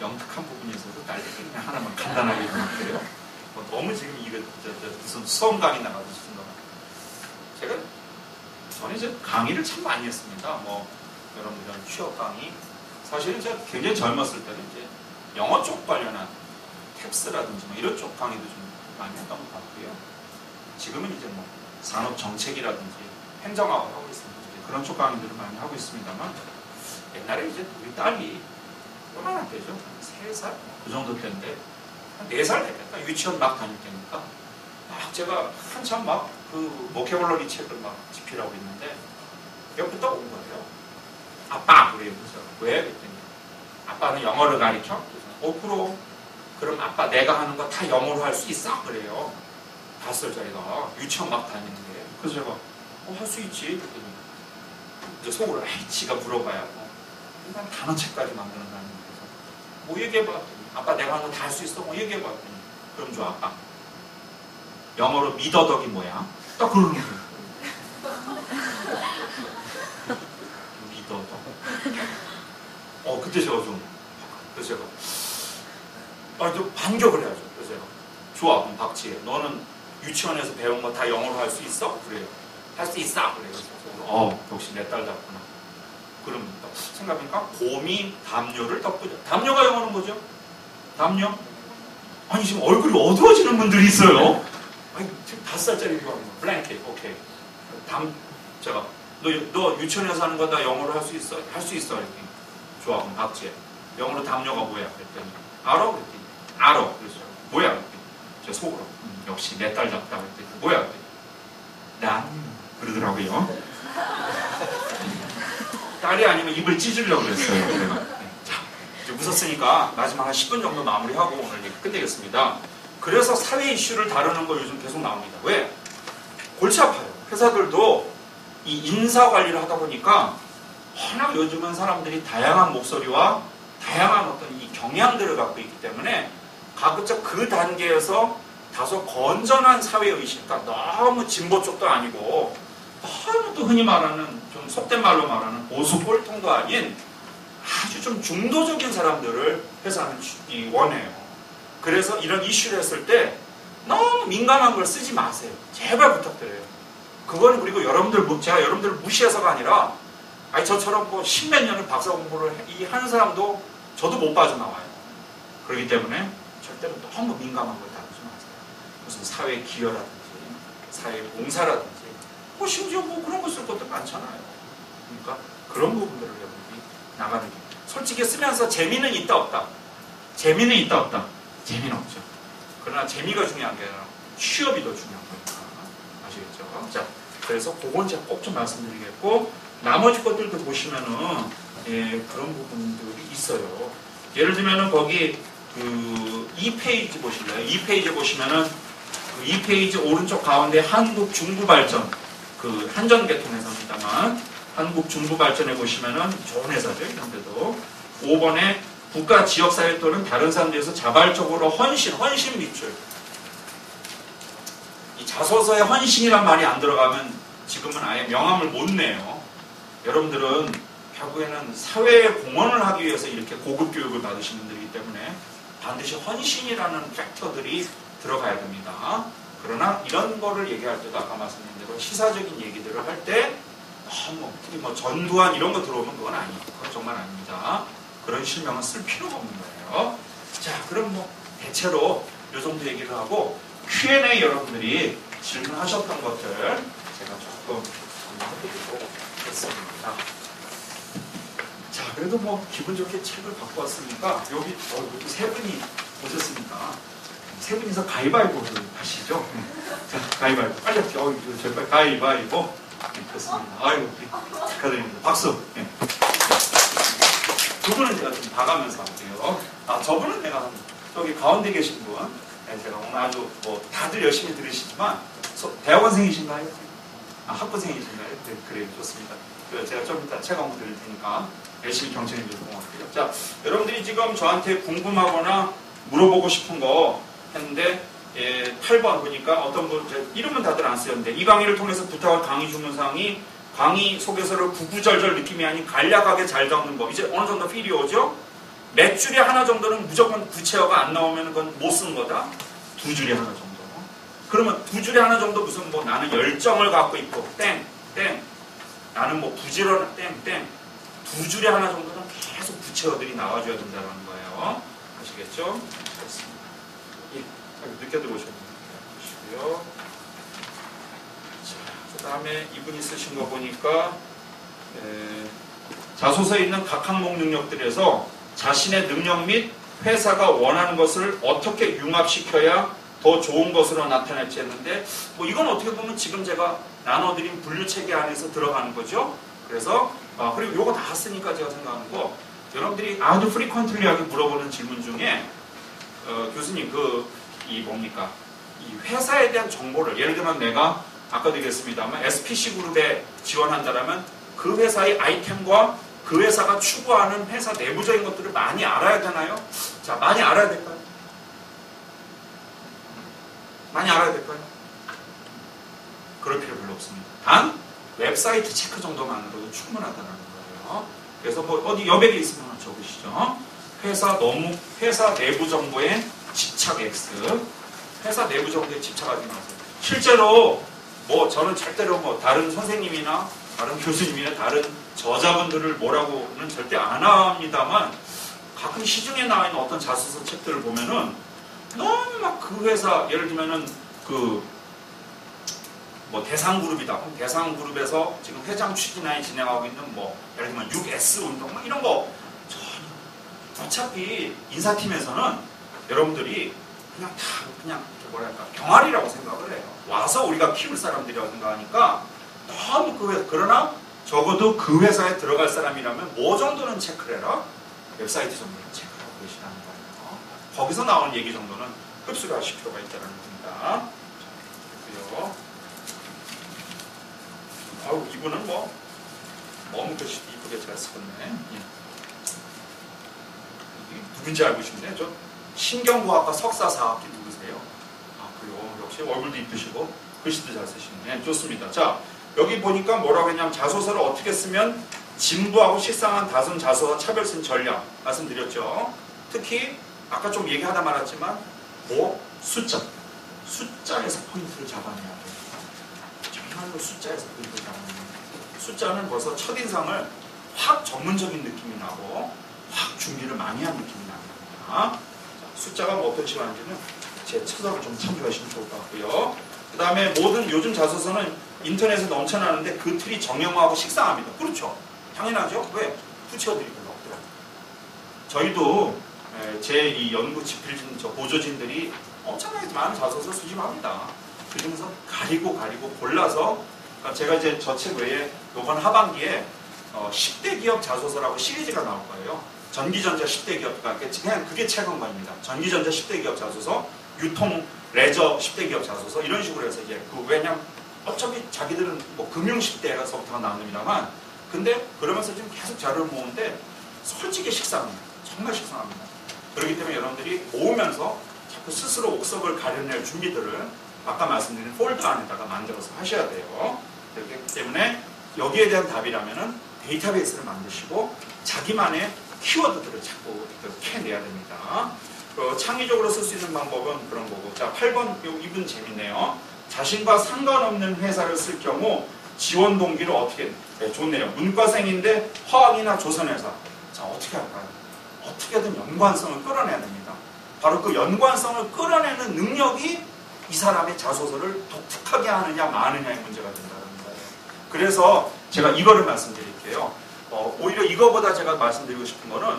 영특한 부분이 있어서 딸 얘기 그냥 하나만 간단하게 해볼게요. 너무 지금 이거 무슨 수험 강의 나가서 싶은 거. 저는 이제 강의를 참 많이 했습니다. 여러분들 취업 강의. 사실은 제가 굉장히 젊었을 때는 이제 영어 쪽 관련한 탭스라든지 이런 쪽 강의도 좀 많이 했던 것 같고요. 지금은 이제 산업 정책이라든지 행정학을 하고 있습니다. 그런 쪽 강의들을 많이 하고 있습니다만 옛날에 이제 우리 딸이 얼마나 되죠? 3살? 그 정도 때인데 한 4살 되니까 유치원 막 다닐 때니까 제가 한참 그 보캐블러리 책을 집필하고 있는데 옆부터 온 거예요. 아빠! 그래요. 그래서 왜? 그랬더니 아빠는 영어를 가르쳐? 그럼 그럼 아빠 내가 하는 거 다 영어로 할 수 있어? 그래요. 5살짜리가 유치원 막 다니는데 그래서 제가 할 수 있지. 그랬더니 이제 속으로 지가 물어봐야 난 단어책까지 만드는다는 거에서 얘기해봐. 아빠 내가 하는 거 다 할 수 있어? 얘기해봐. 그럼 좋아 아빠. 영어로 미더덕이 뭐야? 딱 그러는 거예요. 미더덕. 그때 제가 그래서 제가 좀 반격을 해야죠. 그래서 제가 좋아 그럼 박지혜 너는 유치원에서 배운 거 다 영어로 할 수 있어? 그래요. 할 수 있어? 그래요. 역시 내 딸 같구나. 그럼 생각해보니까 곰이 담요를 덮으죠. 담요가 영어는 뭐죠? 담요? 아니 지금 얼굴이 어두워지는 분들이 있어요. 지금 5살짜리 블랭켓. 오케이. 제가 너 유치원에서 하는 거 다 영어로 할 수 있어? 할 수 있어. 이렇게. 좋아 그럼 박지혜 영어로 담요가 뭐야? 그랬더니 알아? 그랬더니 알아. 그래서 뭐야? 그랬더니 제 속으로 역시 내 딸 같다. 그랬더니 뭐야? 그랬더니 난 그러더라고요. 딸이 아니면 입을 찢으려고 그랬어요. 자, 이제 웃었으니까 마지막 한 10분 정도 마무리하고 오늘 얘기 끝내겠습니다. 그래서 사회 이슈를 다루는 거 요즘 계속 나옵니다. 왜? 골치 아파요. 회사들도 이 인사 관리를 하다 보니까 워낙 요즘은 사람들이 다양한 목소리와 다양한 어떤 이 경향들을 갖고 있기 때문에 가급적 그 단계에서 다소 건전한 사회의식, 그러니까 너무 진보 쪽도 아니고 너무 또 흔히 말하는 좀 속된 말로 말하는 보수 꼴통도 아닌 아주 좀 중도적인 사람들을 회사는 원해요. 그래서 이런 이슈를 했을 때 너무 민감한 걸 쓰지 마세요. 제발 부탁드려요. 그건 그리고 제가 여러분들을 무시해서가 아니라 저처럼 10몇 년을 박사 공부를 하는 사람도 저도 못 빠져나와요. 그렇기 때문에 절대로 너무 민감한 걸 다루지 마세요. 무슨 사회 기여라든지 사회 봉사라든지 심지어 그런 거 쓸 것도 많잖아요. 그러니까 그런 부분들을 여러분이 나가는 게 솔직히 쓰면서 재미는 있다 없다. 재미는 있다 없다. 재미는 없죠. 그러나 재미가 중요한 게 아니라 취업이 더 중요한 거니까 아시겠죠? 자, 그래서 그건 제가 꼭 좀 말씀드리겠고, 나머지 것들도 보시면은 예, 그런 부분들이 있어요. 예를 들면은 거기 그 2페이지 보실래요? 2페이지 보시면은 그 2페이지 오른쪽 가운데 한국 중부발전, 그 한전개통회사입니다만 한국 중부발전에 보시면은 좋은 회사죠. 이런데도 5번에 국가 지역사회 또는 다른 사람들에서 자발적으로 헌신 밑줄. 이 자소서에 헌신이란 말이 안 들어가면 지금은 아예 명함을 못 내요. 여러분들은 결국에는 사회에 공헌을 하기 위해서 이렇게 고급 교육을 받으신 분들이기 때문에 반드시 헌신이라는 팩터들이 들어가야 됩니다. 그러나 이런 거를 얘기할 때도 아까 말씀드린 대로 시사적인 얘기들을 할 때 너무 뭐 전두환 이런 거 들어오면 그건 아니에요. 그건 정말 아닙니다. 그런 실명은 쓸 필요가 없는 거예요. 자, 그럼 뭐 대체로 이 정도 얘기를 하고 Q&A 여러분들이 질문하셨던 것들 제가 조금 해드리도록 하겠습니다. 자, 그래도 뭐 기분 좋게 책을 갖고 왔으니까 여기 세 분이 오셨으니까 세 분이서 가위바위보를 하시죠. 자, 가위바위보. 빨리 합시다. 제발 가위바위보. 네, 그렇습니다. 아이고, 축하드립니다. 박수. 네. 두 분은 제가 좀 봐가면서 할게요. 아, 저분은 내가 저기 가운데 계신 분. 네, 제가 오늘 아주 뭐 다들 열심히 들으시지만 대학원생이신가요? 아, 학부생이신가요? 네, 그래요. 좋습니다. 제가 좀 이따 책 한번 드릴 테니까 열심히 경청해 주셔서 고맙고요. 자, 여러분들이 지금 저한테 궁금하거나 물어보고 싶은 거 했는데 8번 보니까 어떤 분 이름은 다들 안 쓰였는데 이 강의를 통해서 부탁할 강의 주문사항이 강의 소개서를 구구절절 느낌이 아닌 간략하게 잘 적는 법. 이제 어느 정도 필이 오죠? 몇 줄에 하나 정도는 무조건 구체어가 안 나오면 그건 못 쓴 거다. 두 줄에 하나 정도. 그러면 두 줄에 하나 정도 무슨 뭐 나는 열정을 갖고 있고 땡 나는 뭐 부지런한 땡 두 줄에 하나 정도는 계속 구체어들이 나와줘야 된다는 거예요. 아시겠죠? 그렇습니다. 예, 늦게 들어오셨네요. 자, 그 다음에 이분이 쓰신 거 보니까 자소서에 있는 각 항목 능력들에서 자신의 능력 및 회사가 원하는 것을 어떻게 융합시켜야 더 좋은 것으로 나타낼지 했는데 뭐 이건 어떻게 보면 지금 제가 나눠드린 분류체계 안에서 들어가는 거죠. 그래서 그리고 요거 다 쓰니까 제가 생각하는 거 여러분들이 아주 프리퀀틀리하게 물어보는 질문 중에 교수님 이 뭡니까 이 회사에 대한 정보를 예를 들면 내가 아까도 얘기했습니다만 SPC 그룹에 지원한다라면 그 회사의 아이템과 그 회사가 추구하는 회사 내부적인 것들을 많이 알아야 되나요? 자, 많이 알아야 될까요? 많이 알아야 될까요? 그럴 필요 별로 없습니다. 단 웹사이트 체크 정도만으로도 충분하다는 거예요. 그래서 뭐 어디 여백에 있으면 하나 적으시죠. 회사 내부 정보에 집착 X. 회사 내부 정보에 집착하지 마세요. 실제로 뭐 저는 절대로 뭐 다른 선생님이나 다른 교수님이나 다른 저자분들을 뭐라고는 절대 안 합니다만 가끔 시중에 나와 있는 어떤 자소서 책들을 보면은 너무 막 그 회사 예를 들면은 뭐 대상그룹이다. 그럼 대상그룹에서 지금 회장 추진안이 진행하고 있는 뭐 예를 들면 6S 운동 뭐 이런 거 전혀 어차피 인사팀에서는 여러분들이 그냥 뭐랄까 경알이라고 생각을 해요. 와서 우리가 키울 사람들이라고 생각하니까 너무 그러나 적어도 그 회사에 들어갈 사람이라면 뭐 정도는 체크를 해라. 웹사이트 정도는 체크를 하고 계시라는 거예요. 거기서 나오는 얘기 정도는 흡수를 하실 필요가 있다는 겁니다. 그리고요. 아우 이분은 뭐 너무 글씨 이쁘게 잘 쓰겠네. 예. 누군지 알고 싶네. 저 신경과학과 석사 4학기 누구세요? 아 그래요. 역시 얼굴도 이쁘시고 글씨도 잘 쓰시네. 좋습니다. 자 여기 보니까 뭐라고 했냐면 자소서를 어떻게 쓰면 진부하고 식상한 다선 자소서 차별성 전략 말씀드렸죠. 특히 아까 좀 얘기하다 말았지만 뭐 숫자에서 포인트를 잡아내야 돼요. 정말로 숫자에서 포인트를 잡아내야 돼요. 숫자는 벌써 첫인상을 확 전문적인 느낌이 나고 확 준비를 많이 한 느낌이 납니다. 숫자가 뭐 어떤 식으로 하는지는 제 처서를 좀 참조하시면 좋을 것 같고요. 그 다음에 모든 요즘 자소서는 인터넷에 넘쳐나는데 그 틀이 정형화하고 식상합니다. 그렇죠. 당연하죠. 왜? 후치어들이 별로 없더라고요. 저희도 제 이 연구 집필진 보조진들이 엄청나게 많은 자소서 수집합니다. 그중에서 가리고 골라서 그러니까 제가 이제 저 책 외에 이번 하반기에 10대 기업 자소서라고 시리즈가 나올 거예요. 전기전자 10대 기업, 그러니까 그냥 그게 최근관입니다. 전기전자 10대 기업 자소서, 유통 레저 10대 기업 자소서 이런 식으로 해서 이제 왜냐면 어차피 자기들은 뭐 금융 10대라서부터 나옵니다만, 근데 그러면서 지금 계속 자료를 모으는데 솔직히 식상합니다. 정말 식상합니다. 그렇기 때문에 여러분들이 모으면서 자꾸 스스로 옥석을 가려낼 준비들을 아까 말씀드린 폴더 안에다가 만들어서 하셔야 돼요. 그렇기 때문에 여기에 대한 답이라면은 데이터베이스를 만드시고 자기만의 키워드들을 자꾸 캐내야 됩니다. 창의적으로 쓸 수 있는 방법은 그런 거고. 자, 8번 이분 재밌네요. 자신과 상관없는 회사를 쓸 경우 지원 동기를 어떻게, 네, 좋네요. 문과생인데 화학이나 조선회사. 자, 어떻게 할까요? 어떻게든 연관성을 끌어내야 됩니다. 바로 그 연관성을 끌어내는 능력이 이 사람의 자소서를 독특하게 하느냐 마느냐의 문제가 된다는 거예요. 그래서 제가 이거를 말씀드릴게요. 오히려 이거보다 제가 말씀드리고 싶은 거는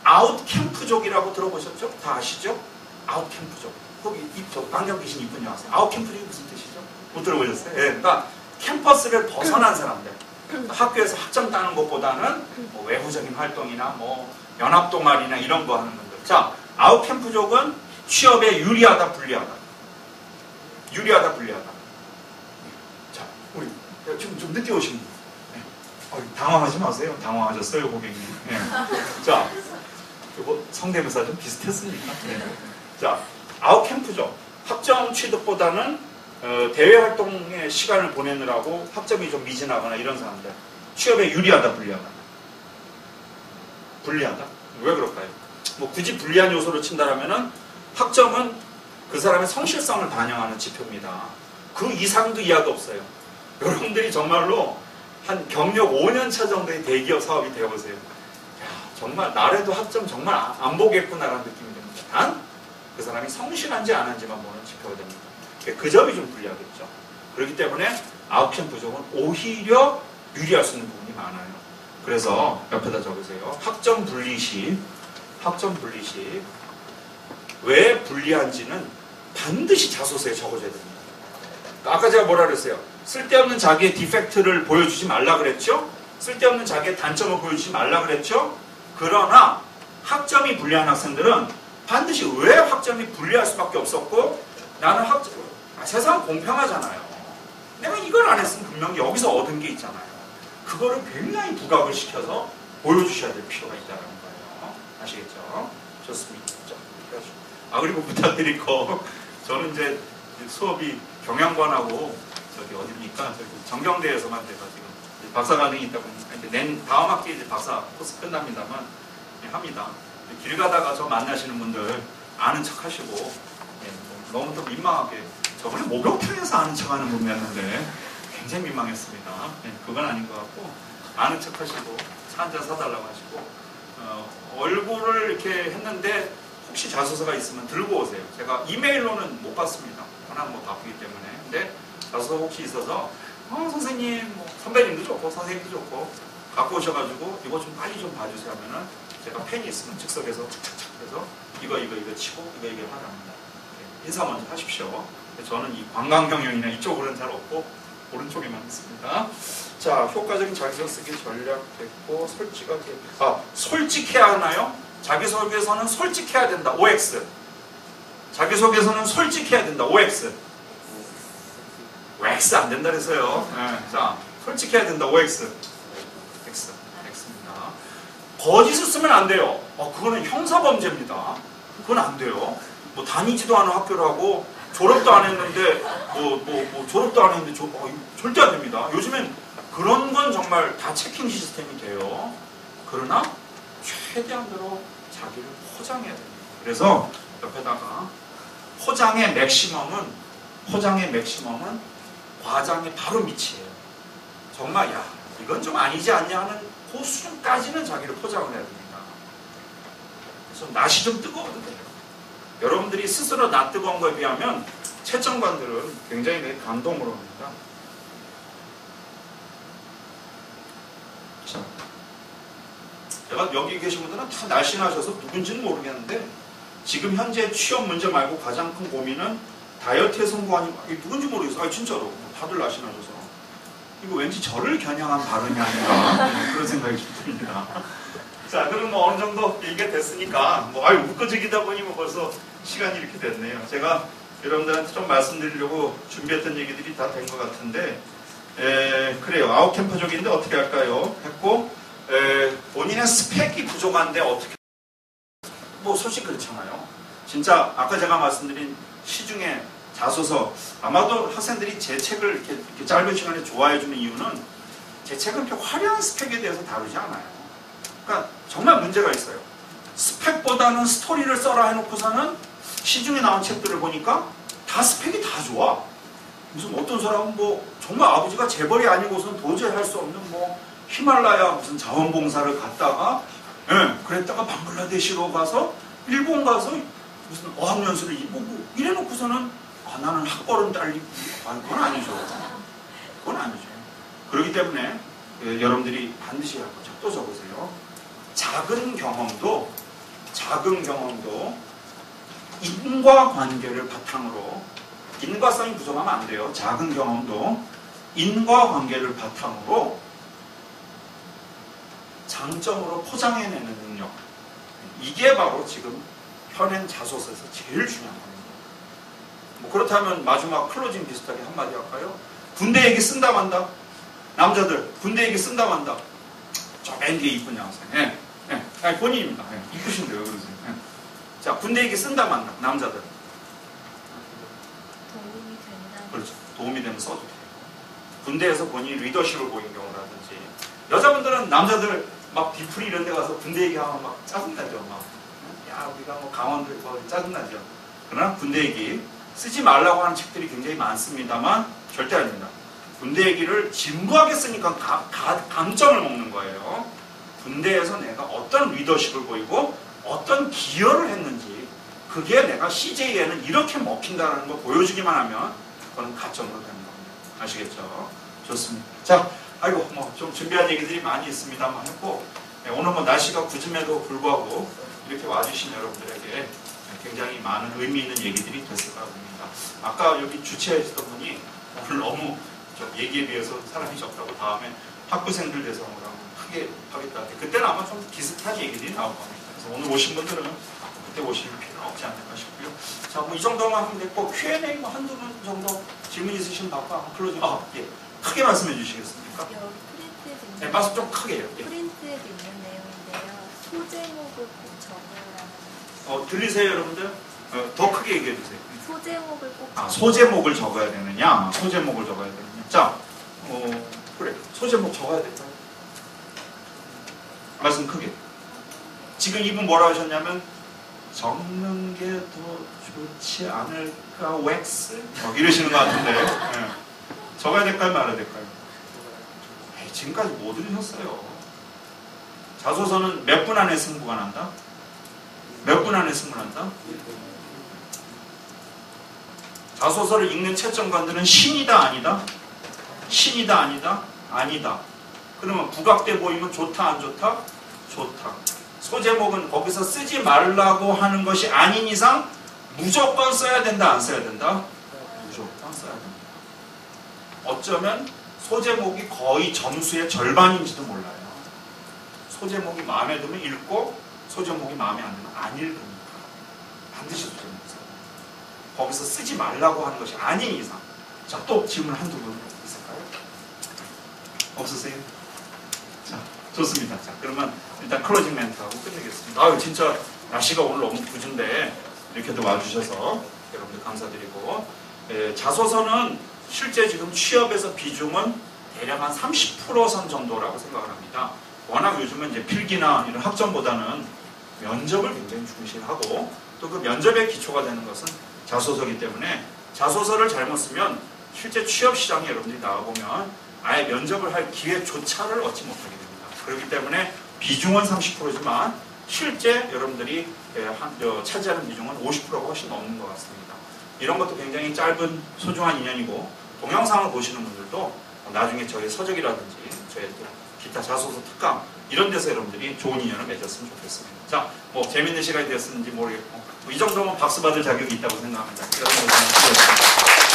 아웃캠프족이라고 들어보셨죠? 다 아시죠? 아웃캠프족. 거기 저 안경 끼신 이분이 아세요? 아웃캠프족이 무슨 뜻이죠? 못 들어보셨어요? 네, 그러니까 캠퍼스를 벗어난 사람들. 학교에서 학점 따는 것보다는 뭐 외부적인 활동이나 뭐 연합동아리나 이런 거 하는 분들. 자, 아웃캠프족은 취업에 유리하다, 불리하다. 유리하다, 불리하다. 자, 우리 좀 늦게 오신 분. 네. 당황하지 마세요. 당황하셨어요, 고객님. 네. 자, 이거 성대모사 좀 비슷했습니까? 네. 자, 아웃캠프족. 학점 취득보다는 대외 활동에 시간을 보내느라고 학점이 좀 미진하거나 이런 사람들. 취업에 유리하다, 불리하다. 불리하다? 왜 그럴까요? 뭐 굳이 불리한 요소를 친다라면은 학점은 그 사람의 성실성을 반영하는 지표입니다. 그 이상도 이하도 없어요. 여러분들이 정말로 한 경력 5년 차 정도의 대기업 사업이 되어보세요. 야, 정말 나래도 학점 정말 안 보겠구나라는 느낌이 듭니다. 단 그 사람이 성실한지 안 한지만 보는 지표가 됩니다. 그 점이 좀 불리하겠죠. 그렇기 때문에 아웃캠프족은 오히려 유리할 수 있는 부분이 많아요. 그래서 옆에다 적으세요. 학점 분리시 왜 불리한지는 반드시 자소서에 적어줘야 됩니다. 아까 제가 뭐라 그랬어요? 쓸데없는 자기의 디펙트를 보여주지 말라 그랬죠? 쓸데없는 자기의 단점을 보여주지 말라 그랬죠? 그러나 학점이 불리한 학생들은 반드시 왜 학점이 불리할 수밖에 없었고, 나는 세상은 공평하잖아요. 내가 이걸 안 했으면 분명히 여기서 얻은 게 있잖아요. 그거를 굉장히 부각을 시켜서 보여주셔야 될 필요가 있다는 거예요. 아시겠죠? 좋습니다. 그리고 부탁드릴 거, 저는 이제 수업이 경영관하고 저기 어디입니까? 저기 정경대에서만 제가 지금 박사과정이 있다 보니까 이제 다음 학기에 이제 박사 코스 끝납니다만 합니다. 길 가다가 저 만나시는 분들 아는 척 하시고, 너무 또 민망하게, 저번에 목욕탕에서 아는 척 하는 분이었는데 굉장히 민망했습니다. 그건 아닌 것 같고, 아는 척 하시고 차 한잔 사달라고 하시고, 얼굴을 이렇게 했는데 혹시 자소서가 있으면 들고 오세요. 제가 이메일로는 못 받습니다. 워낙 뭐 바쁘기 때문에. 근데 자소서 혹시 있어서 선생님, 뭐 선배님도 좋고 선생님도 좋고 갖고 오셔가지고 이거 좀 빨리 좀 봐주세요 하면은 제가 펜이 있으면 즉석에서 착착착 해서 이거 치고 이거 하랍니다. 인사 먼저 하십시오. 저는 이 관광경영이나 이쪽으로는 잘 없고 오른쪽에만 있습니다. 자, 효과적인 자기소개 쓰기 전략 됐고, 솔직해야 하나요? 자기소개서는 솔직해야 된다. OX. 자기소개서는 솔직해야 된다. OX. OX 안 된다 그래서요. 네. 자, 솔직해야 된다. OX. X입니다. 거짓을 쓰면 안 돼요. 그거는 형사범죄입니다. 그건 안 돼요. 뭐 다니지도 않은 학교를 하고 졸업도 안 했는데 졸업도 안 했는데 절대 안 됩니다. 요즘엔 그런 건 정말 다 체킹 시스템이 돼요. 그러나 최대한으로 자기를 포장해야 됩니다. 그래서 옆에다가 포장의 맥시멈은 과장의 바로 밑이에요. 정말 이건 좀 아니지 않냐 하는 그 수준까지는 자기를 포장을 해야 됩니다. 그래서 낯이 좀 뜨거워도 돼요. 여러분들이 스스로 낯 뜨거운 거에 비하면 채점관들은 굉장히 감동으로 합니다. 자, 제가 여기 계신 분들은 다 날씬하셔서 누군지는 모르겠는데 지금 현재 취업 문제 말고 가장 큰 고민은 다이어트에 성공하니 누군지 모르겠어요. 진짜로 다들 날씬하셔서 이거 왠지 저를 겨냥한 발언이 아닌가 그런 생각이 좀 듭니다. 자, 그럼 뭐 어느 정도 얘기가 됐으니까 뭐 웃겨지기다 보니 뭐 벌써 시간이 이렇게 됐네요. 제가 여러분들한테 좀 말씀드리려고 준비했던 얘기들이 다 된 것 같은데 그래요. 아웃캠퍼족인데 어떻게 할까요? 했고 본인의 스펙이 부족한데 어떻게 뭐 솔직히 그렇잖아요. 진짜 아까 제가 말씀드린 시중에 자소서 아마도 학생들이 제 책을 이렇게 짧은 시간에 좋아해주는 이유는 제 책은 이렇게 화려한 스펙에 대해서 다루지 않아요. 그러니까 정말 문제가 있어요. 스펙보다는 스토리를 써라 해놓고서는 시중에 나온 책들을 보니까 다 스펙이 다 좋아. 무슨 어떤 사람은 뭐 정말 아버지가 재벌이 아니고선 도저히 할 수 없는 뭐 히말라야 무슨 자원봉사를 갔다가 그랬다가 방글라데시로 가서 일본 가서 무슨 어학연수를 보고 이래놓고서는 나는 학벌은 딸리고 그건 아니죠. 그건 아니죠. 그렇기 때문에 여러분들이 반드시 할 거 또 적으세요. 작은 경험도 인과관계를 바탕으로 인과성이 부족하면 안 돼요. 작은 경험도 인과관계를 바탕으로 장점으로 포장해내는 능력. 이게 바로 지금 현행 자소서에서 제일 중요한 겁니다. 뭐 그렇다면 마지막 클로징 비슷하게 한마디 할까요? 군대 얘기 쓴다 만다. 남자들 군대 얘기 쓴다 만다. 저 맨 뒤에 이쁜 여학생. 아니, 본인입니다. 이쁘신데요, 그러세요. 자, 군대 얘기 쓴다 만다. 남자들. 도움이 된다. 그렇죠. 도움이 되면 써도 돼요. 군대에서 본인이 리더십을 보인 경우라든지 여자분들은 남자들 막 뒤풀이 이런 데 가서 군대 얘기하면 막 짜증나죠. 야, 우리가 뭐 강원도 뭐 짜증나죠. 그러나 군대 얘기 쓰지 말라고 하는 책들이 굉장히 많습니다만 절대 아닙니다. 군대 얘기를 진부하게 쓰니까 감점을 먹는 거예요. 군대에서 내가 어떤 리더십을 보이고 어떤 기여를 했는지 그게 내가 CJ에는 이렇게 먹힌다는 거 보여주기만 하면 그건 가점으로 되는 겁니다. 아시겠죠? 좋습니다. 자, 아이고 뭐 좀 준비한 얘기들이 많이 있습니다만 했고 오늘 뭐 날씨가 구즘에도 불구하고 이렇게 와주신 여러분들에게 굉장히 많은 의미 있는 얘기들이 됐을 거라고 봅니다. 아까 여기 주최해주던 분이 오늘 너무 좀 얘기에 비해서 사람이 적다고 다음에 학부생들 대상으로 크게 하겠다. 그때는 아마 좀 비슷한 얘기들이 나올 겁니다. 그래서 오늘 오신 분들은 그때 오실 필요는 없지 않을까 싶고요. 자, 뭐 이 정도만 하면 됐고 Q&A 뭐 한두 분 정도 질문 있으시면 받고 클로징. 예. 크게 말씀해 주시겠습니까? 여기 프린트에 있는 네, 말씀 좀 크게 해요. 예. 프린트에 있는 내용인데요. 소제목을 꼭 적어야 들리세요, 여러분들? 더 크게 얘기해 주세요. 소제목을 꼭 소제목을 적어야 되느냐? 소제목을 적어야 되느냐? 자, 그래. 소제목 적어야 될까요? 말씀 크게. 지금 이분 뭐라 하셨냐면 적는 게 더 좋지 않을까? 웩스? 이러시는 것 같은데 적어야 될까요? 말아야 될까요? 지금까지 뭐 들으셨어요? 자소서는 몇 분 안에 승부가 난다? 몇 분 안에 승부난다? 자소서를 읽는 채점관들은 신이다 아니다? 신이다 아니다? 아니다. 그러면 부각돼 보이면 좋다 안 좋다? 좋다. 소제목은 거기서 쓰지 말라고 하는 것이 아닌 이상 무조건 써야 된다 안 써야 된다? 무조건 써야 된다. 어쩌면 소제목이 거의 점수의 절반인지도 몰라요. 소제목이 마음에 들면 읽고 소제목이 마음에 안 들면 안 읽으니까 반드시 소제목 써요. 거기서 쓰지 말라고 하는 것이 아닌 이상. 자, 또 질문 한두 분 있을까요? 없으세요? 자, 좋습니다. 자, 그러면 일단 클로징 멘트하고 끝내겠습니다. 아유, 진짜 날씨가 오늘 너무 구준데 이렇게도 와주셔서 여러분들 감사드리고 자소서는 실제 지금 취업에서 비중은 대략 한 30% 정도라고 생각을 합니다. 워낙 요즘은 이제 필기나 이런 학점보다는 면접을 굉장히 중시하고 또 그 면접의 기초가 되는 것은 자소서이기 때문에 자소서를 잘못 쓰면 실제 취업 시장에 여러분들이 나와보면 아예 면접을 할 기회조차를 얻지 못하게 됩니다. 그렇기 때문에 비중은 30%지만 실제 여러분들이 차지하는 비중은 50%가 훨씬 넘는 것 같습니다. 이런 것도 굉장히 짧은 소중한 인연이고 동영상을 보시는 분들도 나중에 저희 서적이라든지 저희 기타 자소서 특강 이런 데서 여러분들이 좋은 인연을 맺었으면 좋겠습니다. 자, 뭐 재밌는 시간이 되었는지 모르겠고 이 정도면 박수 받을 자격이 있다고 생각합니다. 여러분 고생하셨습니다.